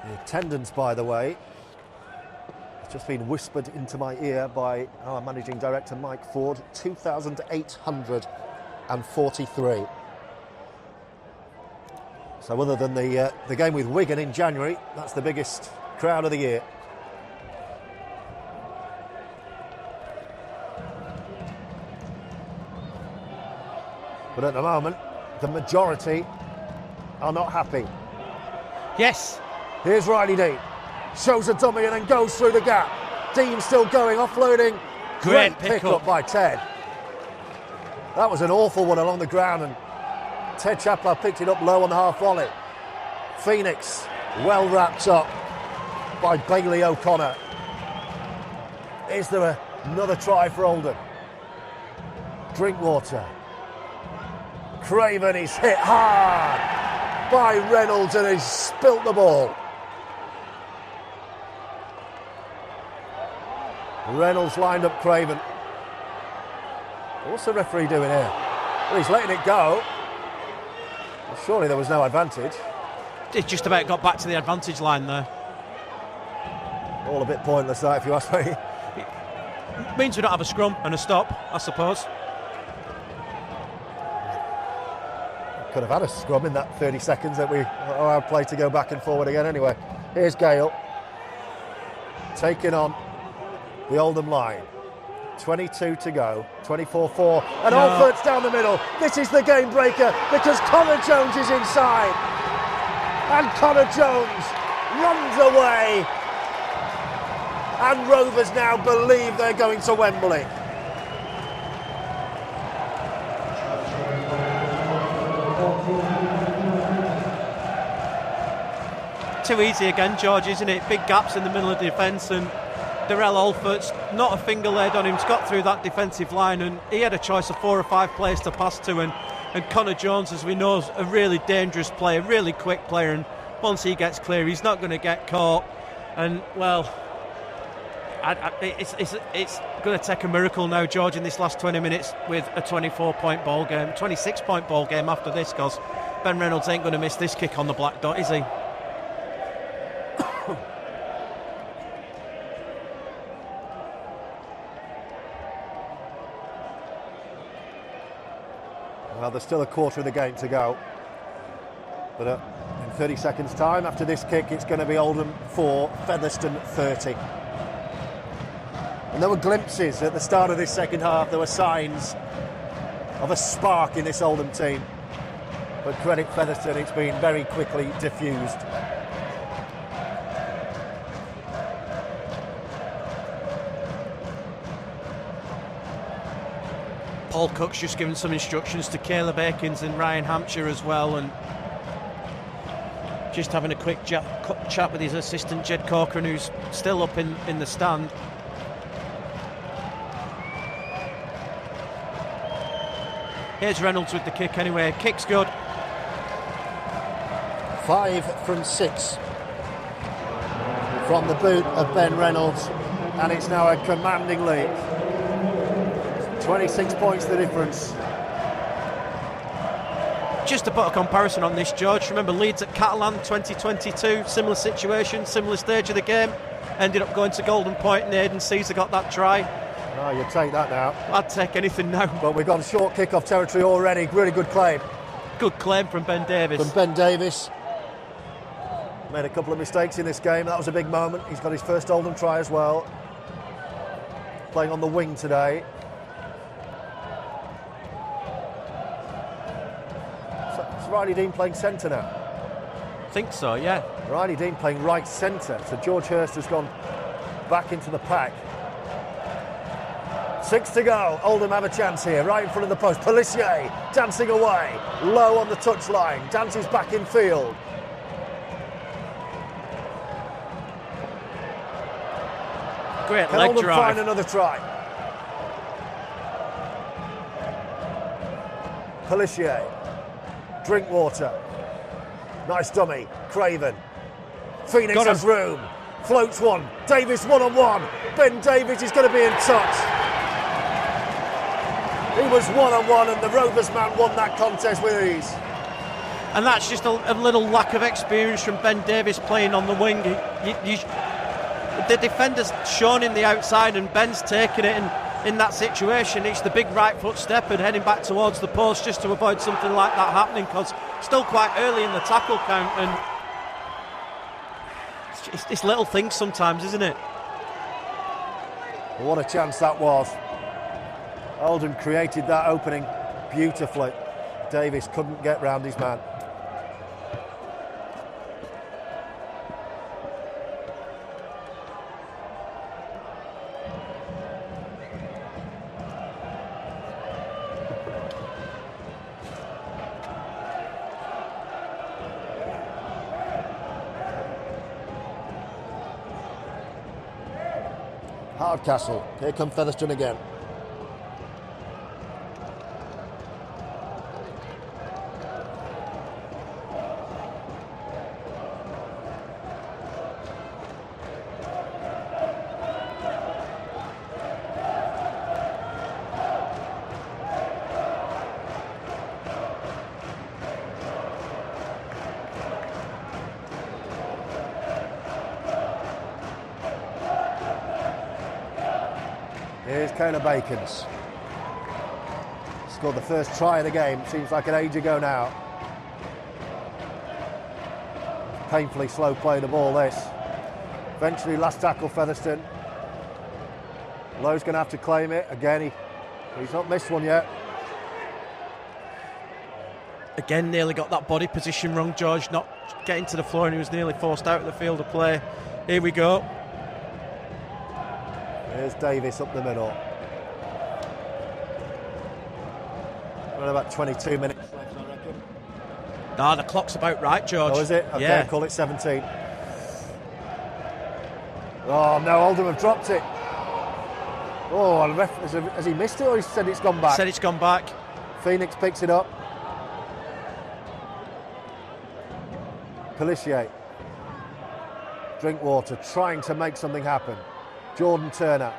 Speaker 1: The attendance, by the way, It's just been whispered into my ear by our managing director, Mike Ford. 2,843. So other than the game with Wigan in January, that's the biggest crowd of the year. But at the moment, the majority are not happy.
Speaker 3: Yes.
Speaker 1: Here's Riley Dean. Shows a dummy and then goes through the gap. Dean still going, offloading. Great pick up by Ted. That was an awful one along the ground, and Ted Chaplow picked it up low on the half volley. Phoenix well wrapped up by Bailey O'Connor. Is there another try for Oldham? Drinkwater. Craven is hit hard by Reynolds and he's spilt the ball. Reynolds lined up Craven. What's the referee doing here? Well, he's letting it go. Well, surely there was no advantage.
Speaker 3: It just about got back to the advantage line there.
Speaker 1: All a bit pointless, that, if you ask me.
Speaker 3: It means we don't have a scrum and a stop, I suppose.
Speaker 1: Could have had a scrum in that 30 seconds that we allowed play to go back and forward again anyway. Here's Gale taking on the Oldham line. 22 to go, 24-4, and Alford's down the middle. This is the game breaker because Connor Jones is inside, and Connor Jones runs away, and Rovers now believe they're going to Wembley.
Speaker 3: Too easy again, George, isn't it? Big gaps in the middle of the defence, and Darrell Alford's not a finger laid on him. He's got through that defensive line, and he had a choice of 4 or 5 players to pass to, and Connor Jones, as we know, is a really dangerous player, really quick player, and once he gets clear, he's not going to get caught. And, well, it's going to take a miracle now, George, in this last 20 minutes with a 24-point ball game, 26-point ball game after this, because Ben Reynolds ain't going to miss this kick on the black dot, is he?
Speaker 1: Well, there's still a quarter of the game to go. But in 30 seconds' time, after this kick, it's going to be Oldham 4, Featherstone 30. And there were glimpses at the start of this second half. There were signs of a spark in this Oldham team. But credit Featherstone, it's been very quickly diffused.
Speaker 3: Paul Cook's just given some instructions to Caleb Akins and Ryan Hampshire as well, and just having a quick chat with his assistant Jed Corcoran, who's still up in the stand. Here's Reynolds with the kick anyway. Kick's good.
Speaker 1: 5 from 6 from the boot of Ben Reynolds, and it's now a commanding lead. 26 points the difference.
Speaker 3: Just to put a comparison on this, George, remember Leeds at Catalan 2022, similar situation, similar stage of the game, ended up going to Golden Point and Aidan Caesar got that try.
Speaker 1: Oh, you take that now.
Speaker 3: I'd take anything now.
Speaker 1: But we've got short kick-off territory already. Really good claim.
Speaker 3: Good claim from Ben Davis.
Speaker 1: From Ben Davis. Made a couple of mistakes in this game. That was a big moment. He's got his first Oldham try as well. Playing on the wing today. Is Riley Dean playing centre now?
Speaker 3: I think so, yeah.
Speaker 1: Riley Dean playing right centre. So George Hurst has gone back into the pack. 6 to go. Oldham have a chance here, right in front of the post. Pelissier dancing away, low on the touchline, dances back in field.
Speaker 3: Great
Speaker 1: Can
Speaker 3: leg
Speaker 1: Oldham
Speaker 3: drive.
Speaker 1: find another try? Pelissier, Drinkwater, nice dummy. Craven, Phoenix has room, floats one. Davis one-on-one. Ben Davis is going to be in touch. He was one-on-one and the Rovers man won that contest with ease.
Speaker 3: And that's just a little lack of experience from Ben Davis playing on the wing. the defender's shown in the outside and Ben's taken it, and in that situation it's the big right foot step and heading back towards the post just to avoid something like that happening, because still quite early in the tackle count, and it's little things sometimes, isn't it?
Speaker 1: What a chance that was. Oldham created that opening beautifully. Davis couldn't get round his man. Hardcastle, here come Featherstone again. Here's Kayla Bacons. Scored the first try of the game, seems like an age ago now. Painfully slow play the ball, this. Eventually last tackle Featherstone. Lowe's going to have to claim it. Again, he's not missed one yet.
Speaker 3: Again, nearly got that body position wrong, George, not getting to the floor, and he was nearly forced out of the field of play. Here we go.
Speaker 1: Here's Davis up the middle. Around about 22 minutes left, I reckon.
Speaker 3: No, the clock's about right, George.
Speaker 1: Oh, is it? Okay,
Speaker 3: yeah.
Speaker 1: Call it 17. Oh, no, Oldham have dropped it. Oh, and the ref, has he missed it, or he said it's gone back?
Speaker 3: Said it's gone back.
Speaker 1: Phoenix picks it up. Pelissier. Drinkwater trying to make something happen. Jordan Turner.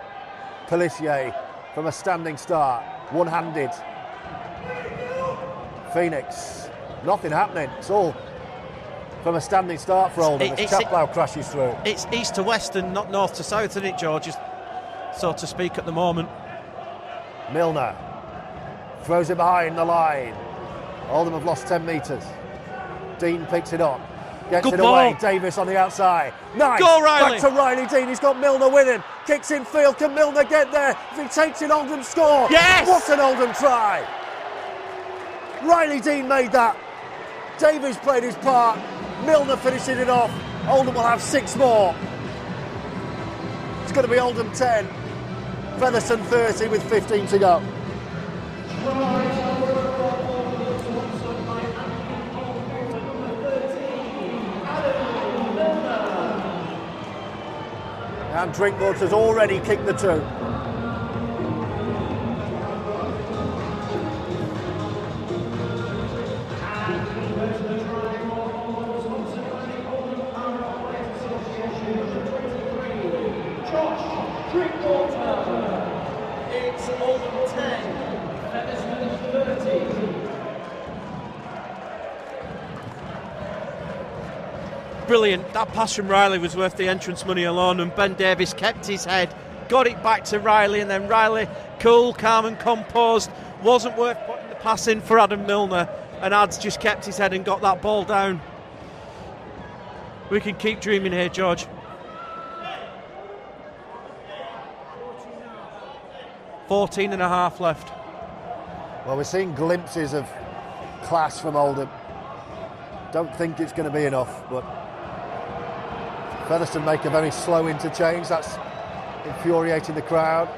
Speaker 1: Pelissier from a standing start. One-handed. Phoenix. Nothing happening. It's all from a standing start for Oldham as Chaplow crashes through.
Speaker 3: It's east to west and not north to south, isn't it, George? So to speak at the moment.
Speaker 1: Milner throws it behind the line. Oldham have lost 10 metres. Dean picks it up. Gets
Speaker 3: Good
Speaker 1: it
Speaker 3: ball.
Speaker 1: away. Davis on the outside. Nice.
Speaker 3: Go, Riley.
Speaker 1: Back to Riley Dean. He's got Milner with him. Kicks in field. Can Milner get there? If he takes it, Oldham score.
Speaker 3: Yes.
Speaker 1: What an Oldham try. Riley Dean made that. Davis played his part. Milner finishing it off. Oldham will have 6 more. It's going to be Oldham 10. Featherstone 30 with 15 to go. And Drinkwater's already kicked the 2.
Speaker 3: It's Oldham 10, Featherstone 30. Brilliant. That pass from Riley was worth the entrance money alone, and Ben Davis kept his head, got it back to Riley, and then Riley, cool, calm and composed, wasn't worth putting the pass in for Adam Milner, and Ads just kept his head and got that ball down. We can keep dreaming here, George. 14 and a half left.
Speaker 1: Well, we're seeing glimpses of class from Oldham. Don't think it's going to be enough, but Featherstone make a very slow interchange. That's infuriating the crowd.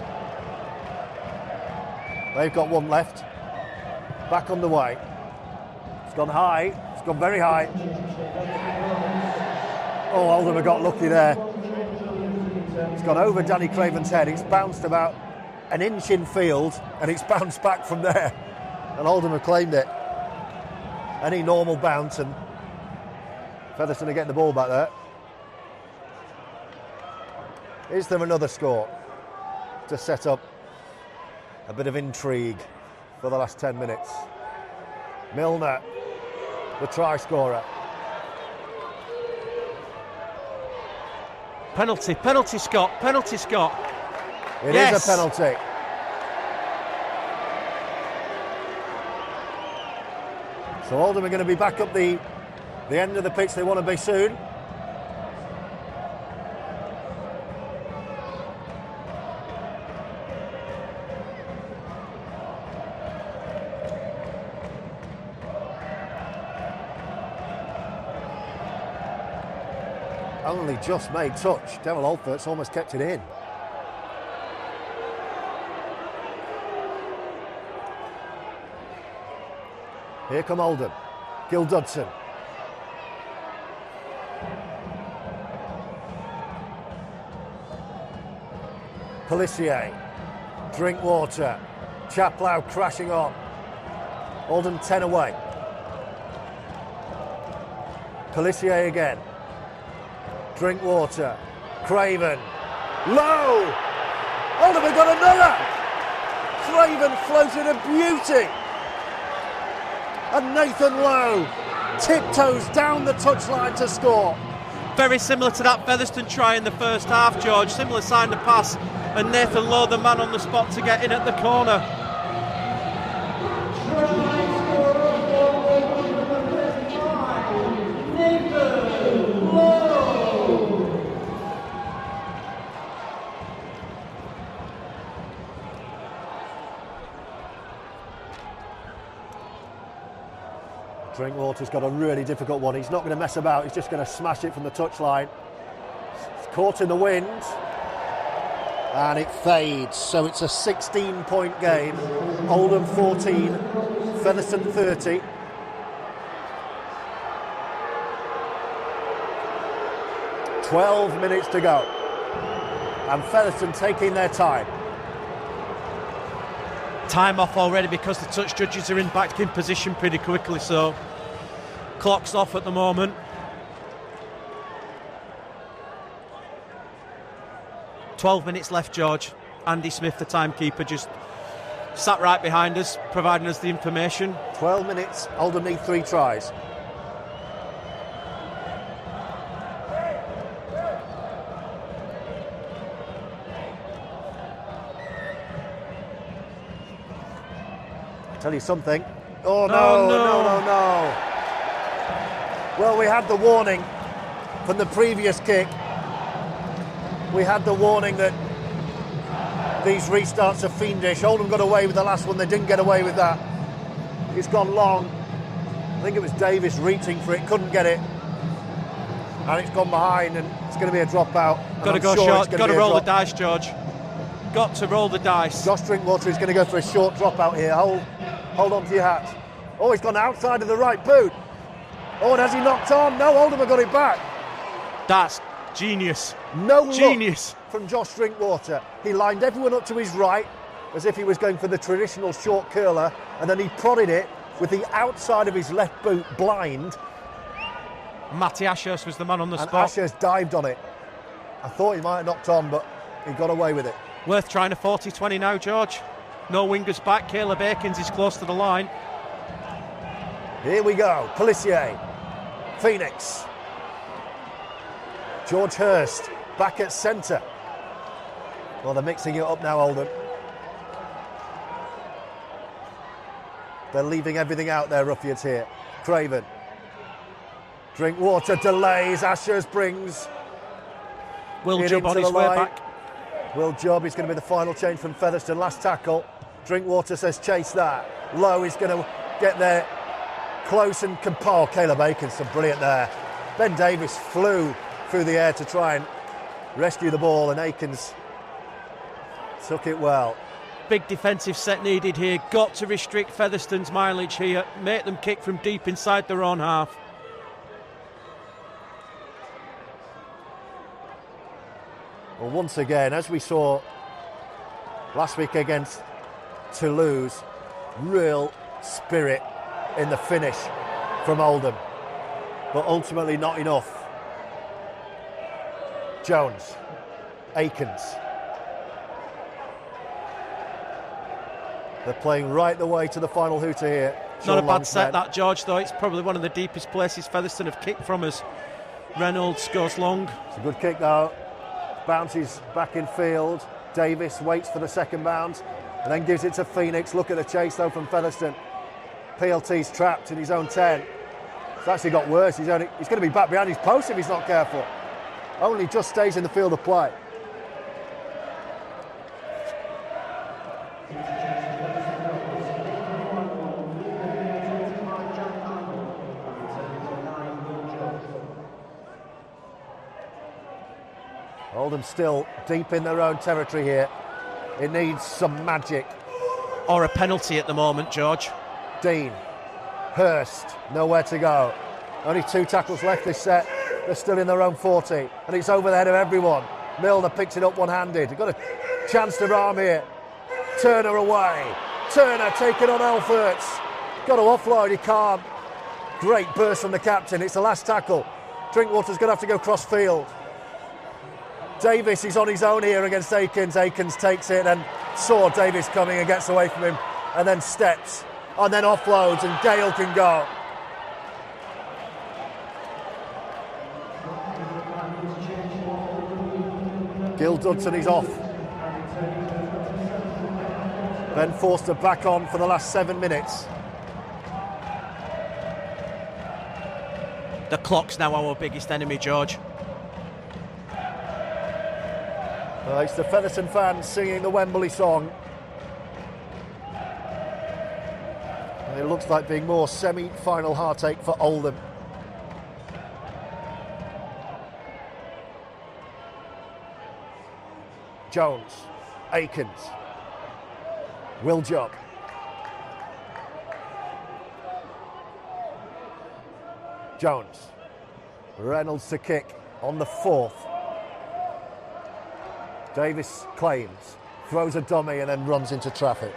Speaker 1: They've got one left. Back on the way. It's gone high. It's gone very high. Oh, Oldham have got lucky there. It's gone over Danny Craven's head. It's bounced about an inch in field, and it's bounced back from there. And Oldham have claimed it. Any normal bounce, and Featherstone are getting the ball back there. Is there another score to set up a bit of intrigue for the last 10 minutes? Milner, the try scorer.
Speaker 3: Penalty, Scott.
Speaker 1: It
Speaker 3: Yes.
Speaker 1: is a penalty. So Oldham are going to be back up the end of the pitch they want to be soon. Only just made touch. Devil Oldfirt's almost kept it in. Here come Oldham. Gil Dudson. Pelissier. Drinkwater. Chaplow crashing on. Oldham 10 away. Pelissier again. Drinkwater. Craven. Low! Oldham have got another! Craven floated a beauty! And Nathan Lowe tiptoes down the touchline to score.
Speaker 3: Very similar to that Featherstone try in the first half, George. Similar sign of pass, and Nathan Lowe, the man on the spot to get in at the corner.
Speaker 1: Drinkwater's got a really difficult one. He's not going to mess about. He's just going to smash it from the touchline. It's caught in the wind. And it fades. So it's a 16-point game. Oldham 14, Featherstone 30. "12 minutes to go. And Featherstone taking their time.
Speaker 3: Time off already because the touch judges are back in position pretty quickly, so clock's off at the moment. "12 minutes left, George. Andy Smith, the timekeeper, just sat right behind us, providing us the information.
Speaker 1: 12 minutes, Oldham need 3 tries. Tell you something. Oh no. Well, we had the warning from the previous kick. We had the warning that these restarts are fiendish. Oldham got away with the last one. They didn't get away with that. It's gone long. I think it was Davis reaching for it, couldn't get it. And it's gone behind, and it's going to be a dropout.
Speaker 3: Got to go short. Got to roll the dice, George. Got to roll the dice.
Speaker 1: Josh Drinkwater is going to go for a short dropout here. Hold on to your hat. Oh, he's gone outside of the right boot. Oh, and has he knocked on? No, Oldham have got it back.
Speaker 3: That's genius.
Speaker 1: No
Speaker 3: genius
Speaker 1: look from Josh Drinkwater. He lined everyone up to his right as if he was going for the traditional short curler, and then he prodded it with the outside of his left boot blind.
Speaker 3: Matty Ashurst was the man on the
Speaker 1: and
Speaker 3: spot.
Speaker 1: Ashurst dived on it. I thought he might have knocked on, but he got away with it.
Speaker 3: Worth trying a 40-20 now, George. No wingers back. Caleb Akins is close to the line.
Speaker 1: Here we go. Pelissier. Phoenix. George Hurst back at centre. Well, they're mixing it up now, Oldham. They're leaving everything out there, Roughyeds here. Craven. Drinkwater delays. Ashurst brings.
Speaker 3: Will Jubb on his way back.
Speaker 1: Will Jubb is going to be the final change from Featherstone. Last tackle. Drinkwater says chase that. Lowe is going to get there close and compile. Caleb Akins, brilliant there. Ben Davis flew through the air to try and rescue the ball, and Akins took it well.
Speaker 3: Big defensive set needed here. Got to restrict Featherstone's mileage here. Make them kick from deep inside their own half.
Speaker 1: Well, once again, as we saw last week against Toulouse, real spirit in the finish from Oldham, but ultimately not enough. Jones, Akins. They're playing right the way to the final hooter here.
Speaker 3: Not a bad set that, George, though. It's probably one of the deepest places Featherstone have kicked from us. Reynolds goes long.
Speaker 1: It's a good kick though. bounces back in field. Davis waits for the second bounce and then gives it to Phoenix. Look at the chase though from Featherstone. PLT's trapped in his own 10. It's actually got worse. He's going to be back behind his post if he's not careful. Only just stays in the field of play. Oldham still deep in their own territory here. It needs some magic.
Speaker 3: Or a penalty at the moment, George.
Speaker 1: Dean, Hurst, nowhere to go. Only 2 tackles left this set. They're still in their own 40, and it's over the head of everyone. Milner picks it up one-handed. Got a chance to arm here. Turner away. Turner taking on Elferts. Got to offload, he can't. Great burst from the captain. It's the last tackle. Drinkwater's going to have to go cross-field. Davis is on his own here against Akins. Akins takes it and saw Davis coming and gets away from him, and then steps, and then offloads, and Gale can go. Gil Dudson is off. Ben Forster back on for the last 7 minutes.
Speaker 3: The clock's now our biggest enemy, George.
Speaker 1: It's the Featherstone fans singing the Wembley song. And it looks like being more semi-final heartache for Oldham. Jones, Akins, Will Job. Jones, Reynolds to kick on the 4th. Davis claims, throws a dummy and then runs into traffic.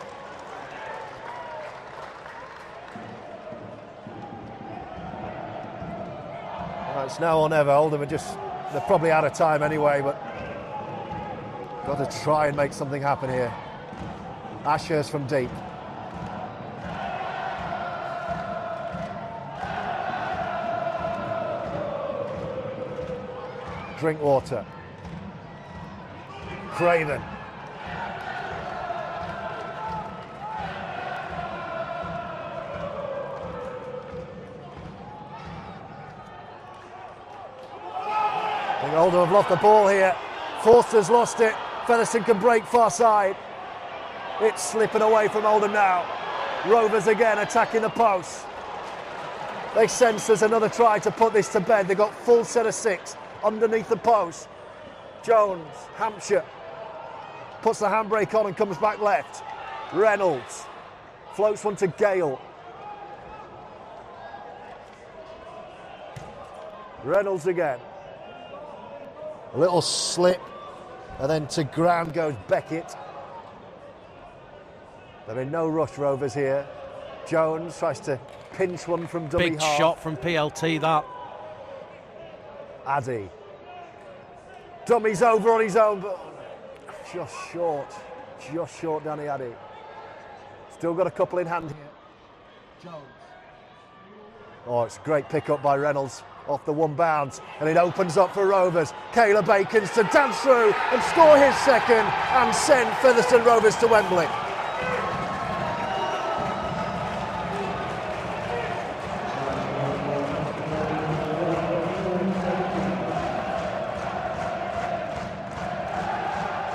Speaker 1: Well, it's now or never. Oldham they're probably out of time anyway, but got to try and make something happen here. Ashurst from deep. Drinkwater. Craven. I think Oldham have lost the ball here. Forster's lost it. Featherstone can break far side. It's slipping away from Oldham now. Rovers again attacking the post. They sense there's another try to put this to bed. They've got full set of 6 underneath the post. Jones, Hampshire, puts the handbrake on and comes back left. Reynolds floats one to Gale. Reynolds again. A little slip, and then to ground goes Beckett. They're in no rush, Rovers here. Jones tries to pinch one from dummy
Speaker 3: Big
Speaker 1: half.
Speaker 3: shot from PLT, that.
Speaker 1: Addy. Dummy's over on his own, but just short, Danny Addy. Still got a couple in hand here. Jones. Oh, it's a great pick-up by Reynolds off the one bounce, and it opens up for Rovers. Caleb Akins to dance through and score his second and send Featherstone Rovers to Wembley.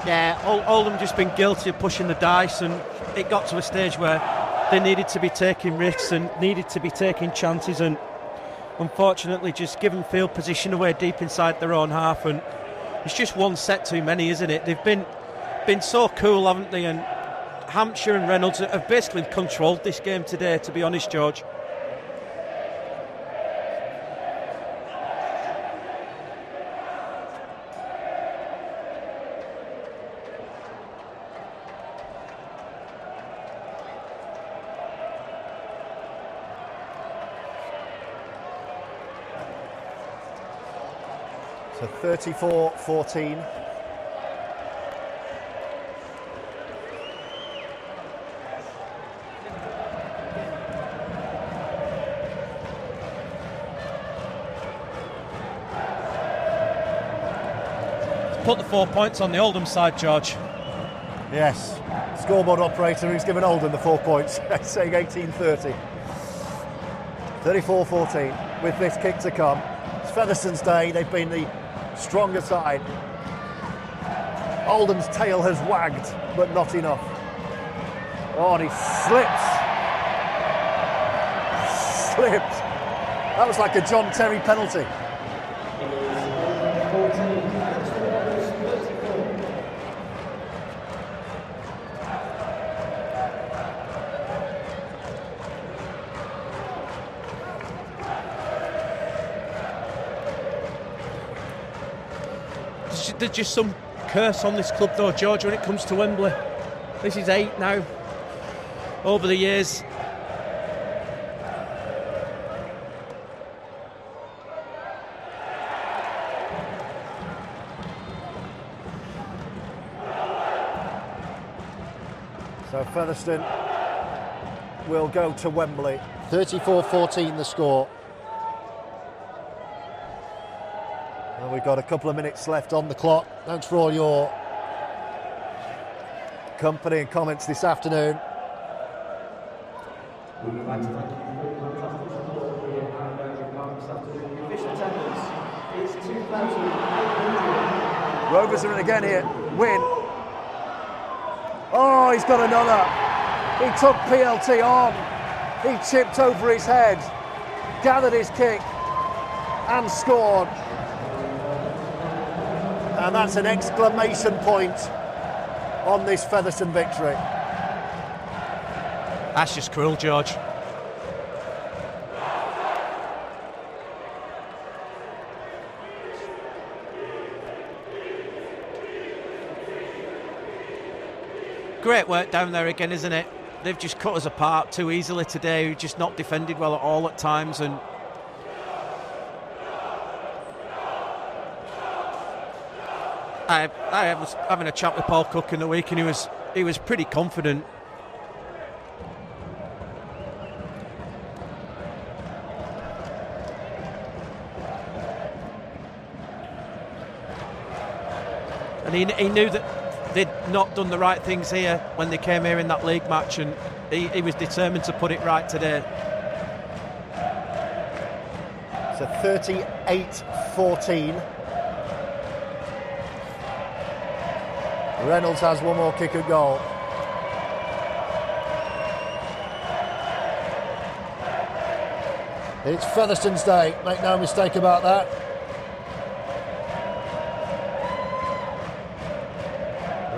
Speaker 3: Yeah, Oldham just been guilty of pushing the dice, and it got to a stage where they needed to be taking risks and needed to be taking chances, and unfortunately just given field position away deep inside their own half, and it's just one set too many, isn't it? They've been so cool, haven't they? And Hampshire and Reynolds have basically controlled this game today, to be honest, George.
Speaker 1: So 34-14.
Speaker 3: put the 4 points on the Oldham side, George.
Speaker 1: Yes, scoreboard operator who's given Oldham the 4 points, saying 18-30. 34-14 with this kick to come. It's Featherstone's day, they've been the stronger side. Oldham's tail has wagged, but not enough. Oh, and he slips. That was like a John Terry penalty.
Speaker 3: There's just some curse on this club though, George, when it comes to Wembley. This is 8 now over the years.
Speaker 1: So Featherstone will go to Wembley. 34-14 the score. And we've got a couple of minutes left on the clock. Thanks for all your company and comments this afternoon.
Speaker 4: We would like to thank you for your fantastic support for your Park this afternoon. Official attendance is 2,800.
Speaker 1: Rovers are in again here. Win. Oh, he's got another. He took PLT on. He chipped over his head, gathered his kick and scored. And that's an exclamation point on this Featherstone victory.
Speaker 3: That's just cruel, George. Great work down there again, isn't it? They've just cut us apart too easily today. We've just not defended well at all at times, and I was having a chat with Paul Cook in the week, and he was pretty confident. And he knew that they'd not done the right things here when they came here in that league match, and he was determined to put it right today.
Speaker 1: So 38-14. Reynolds has one more kick at goal. It's Featherstone's day, make no mistake about that.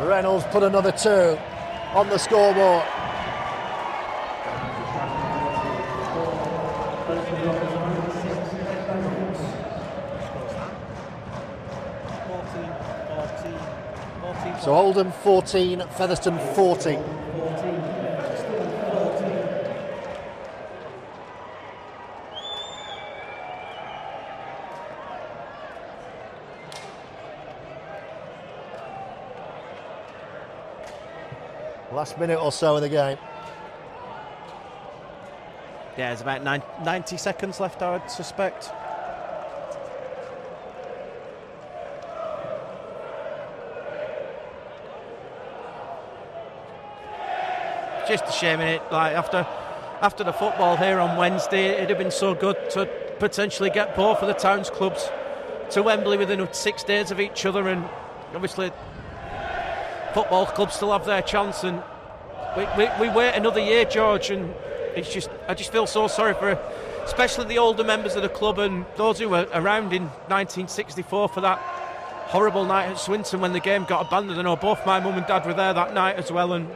Speaker 1: Reynolds put another 2 on the scoreboard. So Oldham 14, Featherstone 40. Last minute or so of the game.
Speaker 3: Yeah, there's about 90 seconds left, I would suspect. Just a shame, innit? Like after the football here on Wednesday, it'd have been so good to potentially get both of the towns clubs to Wembley within 6 days of each other, and obviously football clubs still have their chance, and we wait another year, George, and I just feel so sorry for especially the older members of the club and those who were around in 1964 for that horrible night at Swinton when the game got abandoned. I know both my mum and dad were there that night as well, and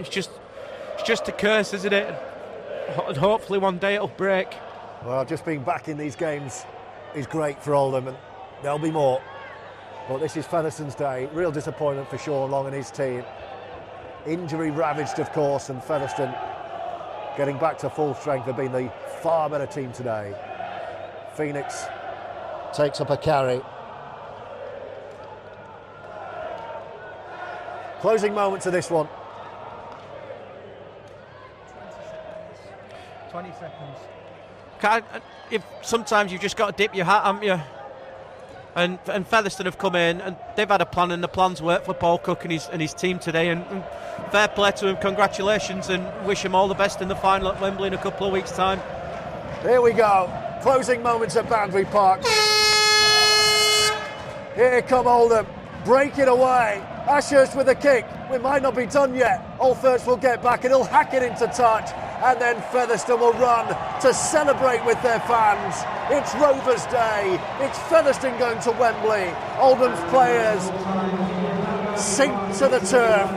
Speaker 3: it's just a curse, isn't it? And hopefully one day it'll break.
Speaker 1: Well, just being back in these games is great for Oldham, and there'll be more. But this is Featherstone's day. Real disappointment for Sean Long and his team. Injury ravaged, of course, and Featherstone getting back to full strength have been the far better team today. Phoenix takes up a carry. Closing moments of this one.
Speaker 2: 20 seconds.
Speaker 3: If sometimes you've just got to dip your hat, haven't you? And Featherstone have come in and they've had a plan, and the plan's worked for Paul Cook and his team today. And fair play to him, congratulations, and wish him all the best in the final at Wembley in a couple of weeks' time.
Speaker 1: Here we go, closing moments at Boundary Park. Here come Oldham, breaking away. Ashurst with a kick. We might not be done yet. Oldham will get back and he'll hack it into touch. And then Featherstone will run to celebrate with their fans. It's Rovers Day. It's Featherstone going to Wembley. Oldham's players sink to the turf.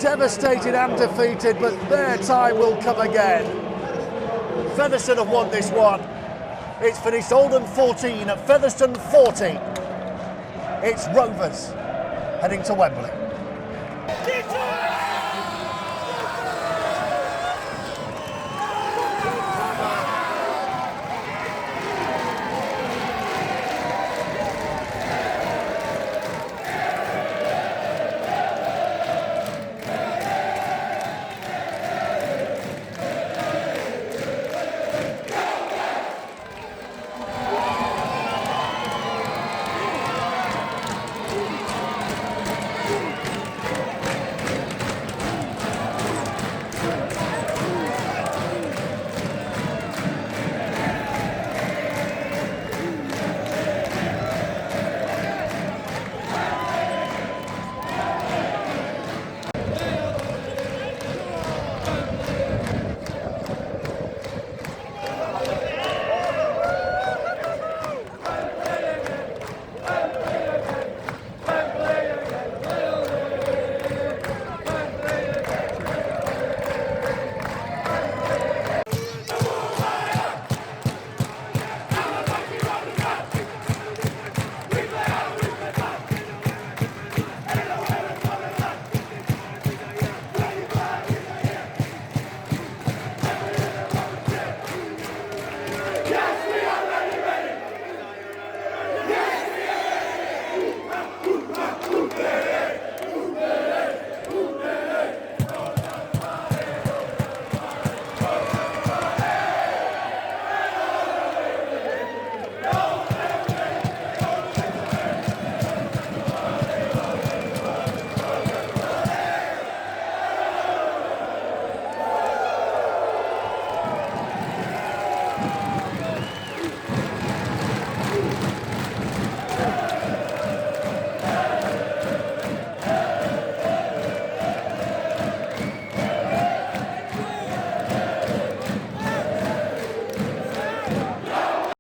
Speaker 1: Devastated and defeated, but their time will come again. Featherstone have won this one. It's finished Oldham 14 at Featherstone 40. It's Rovers heading to Wembley.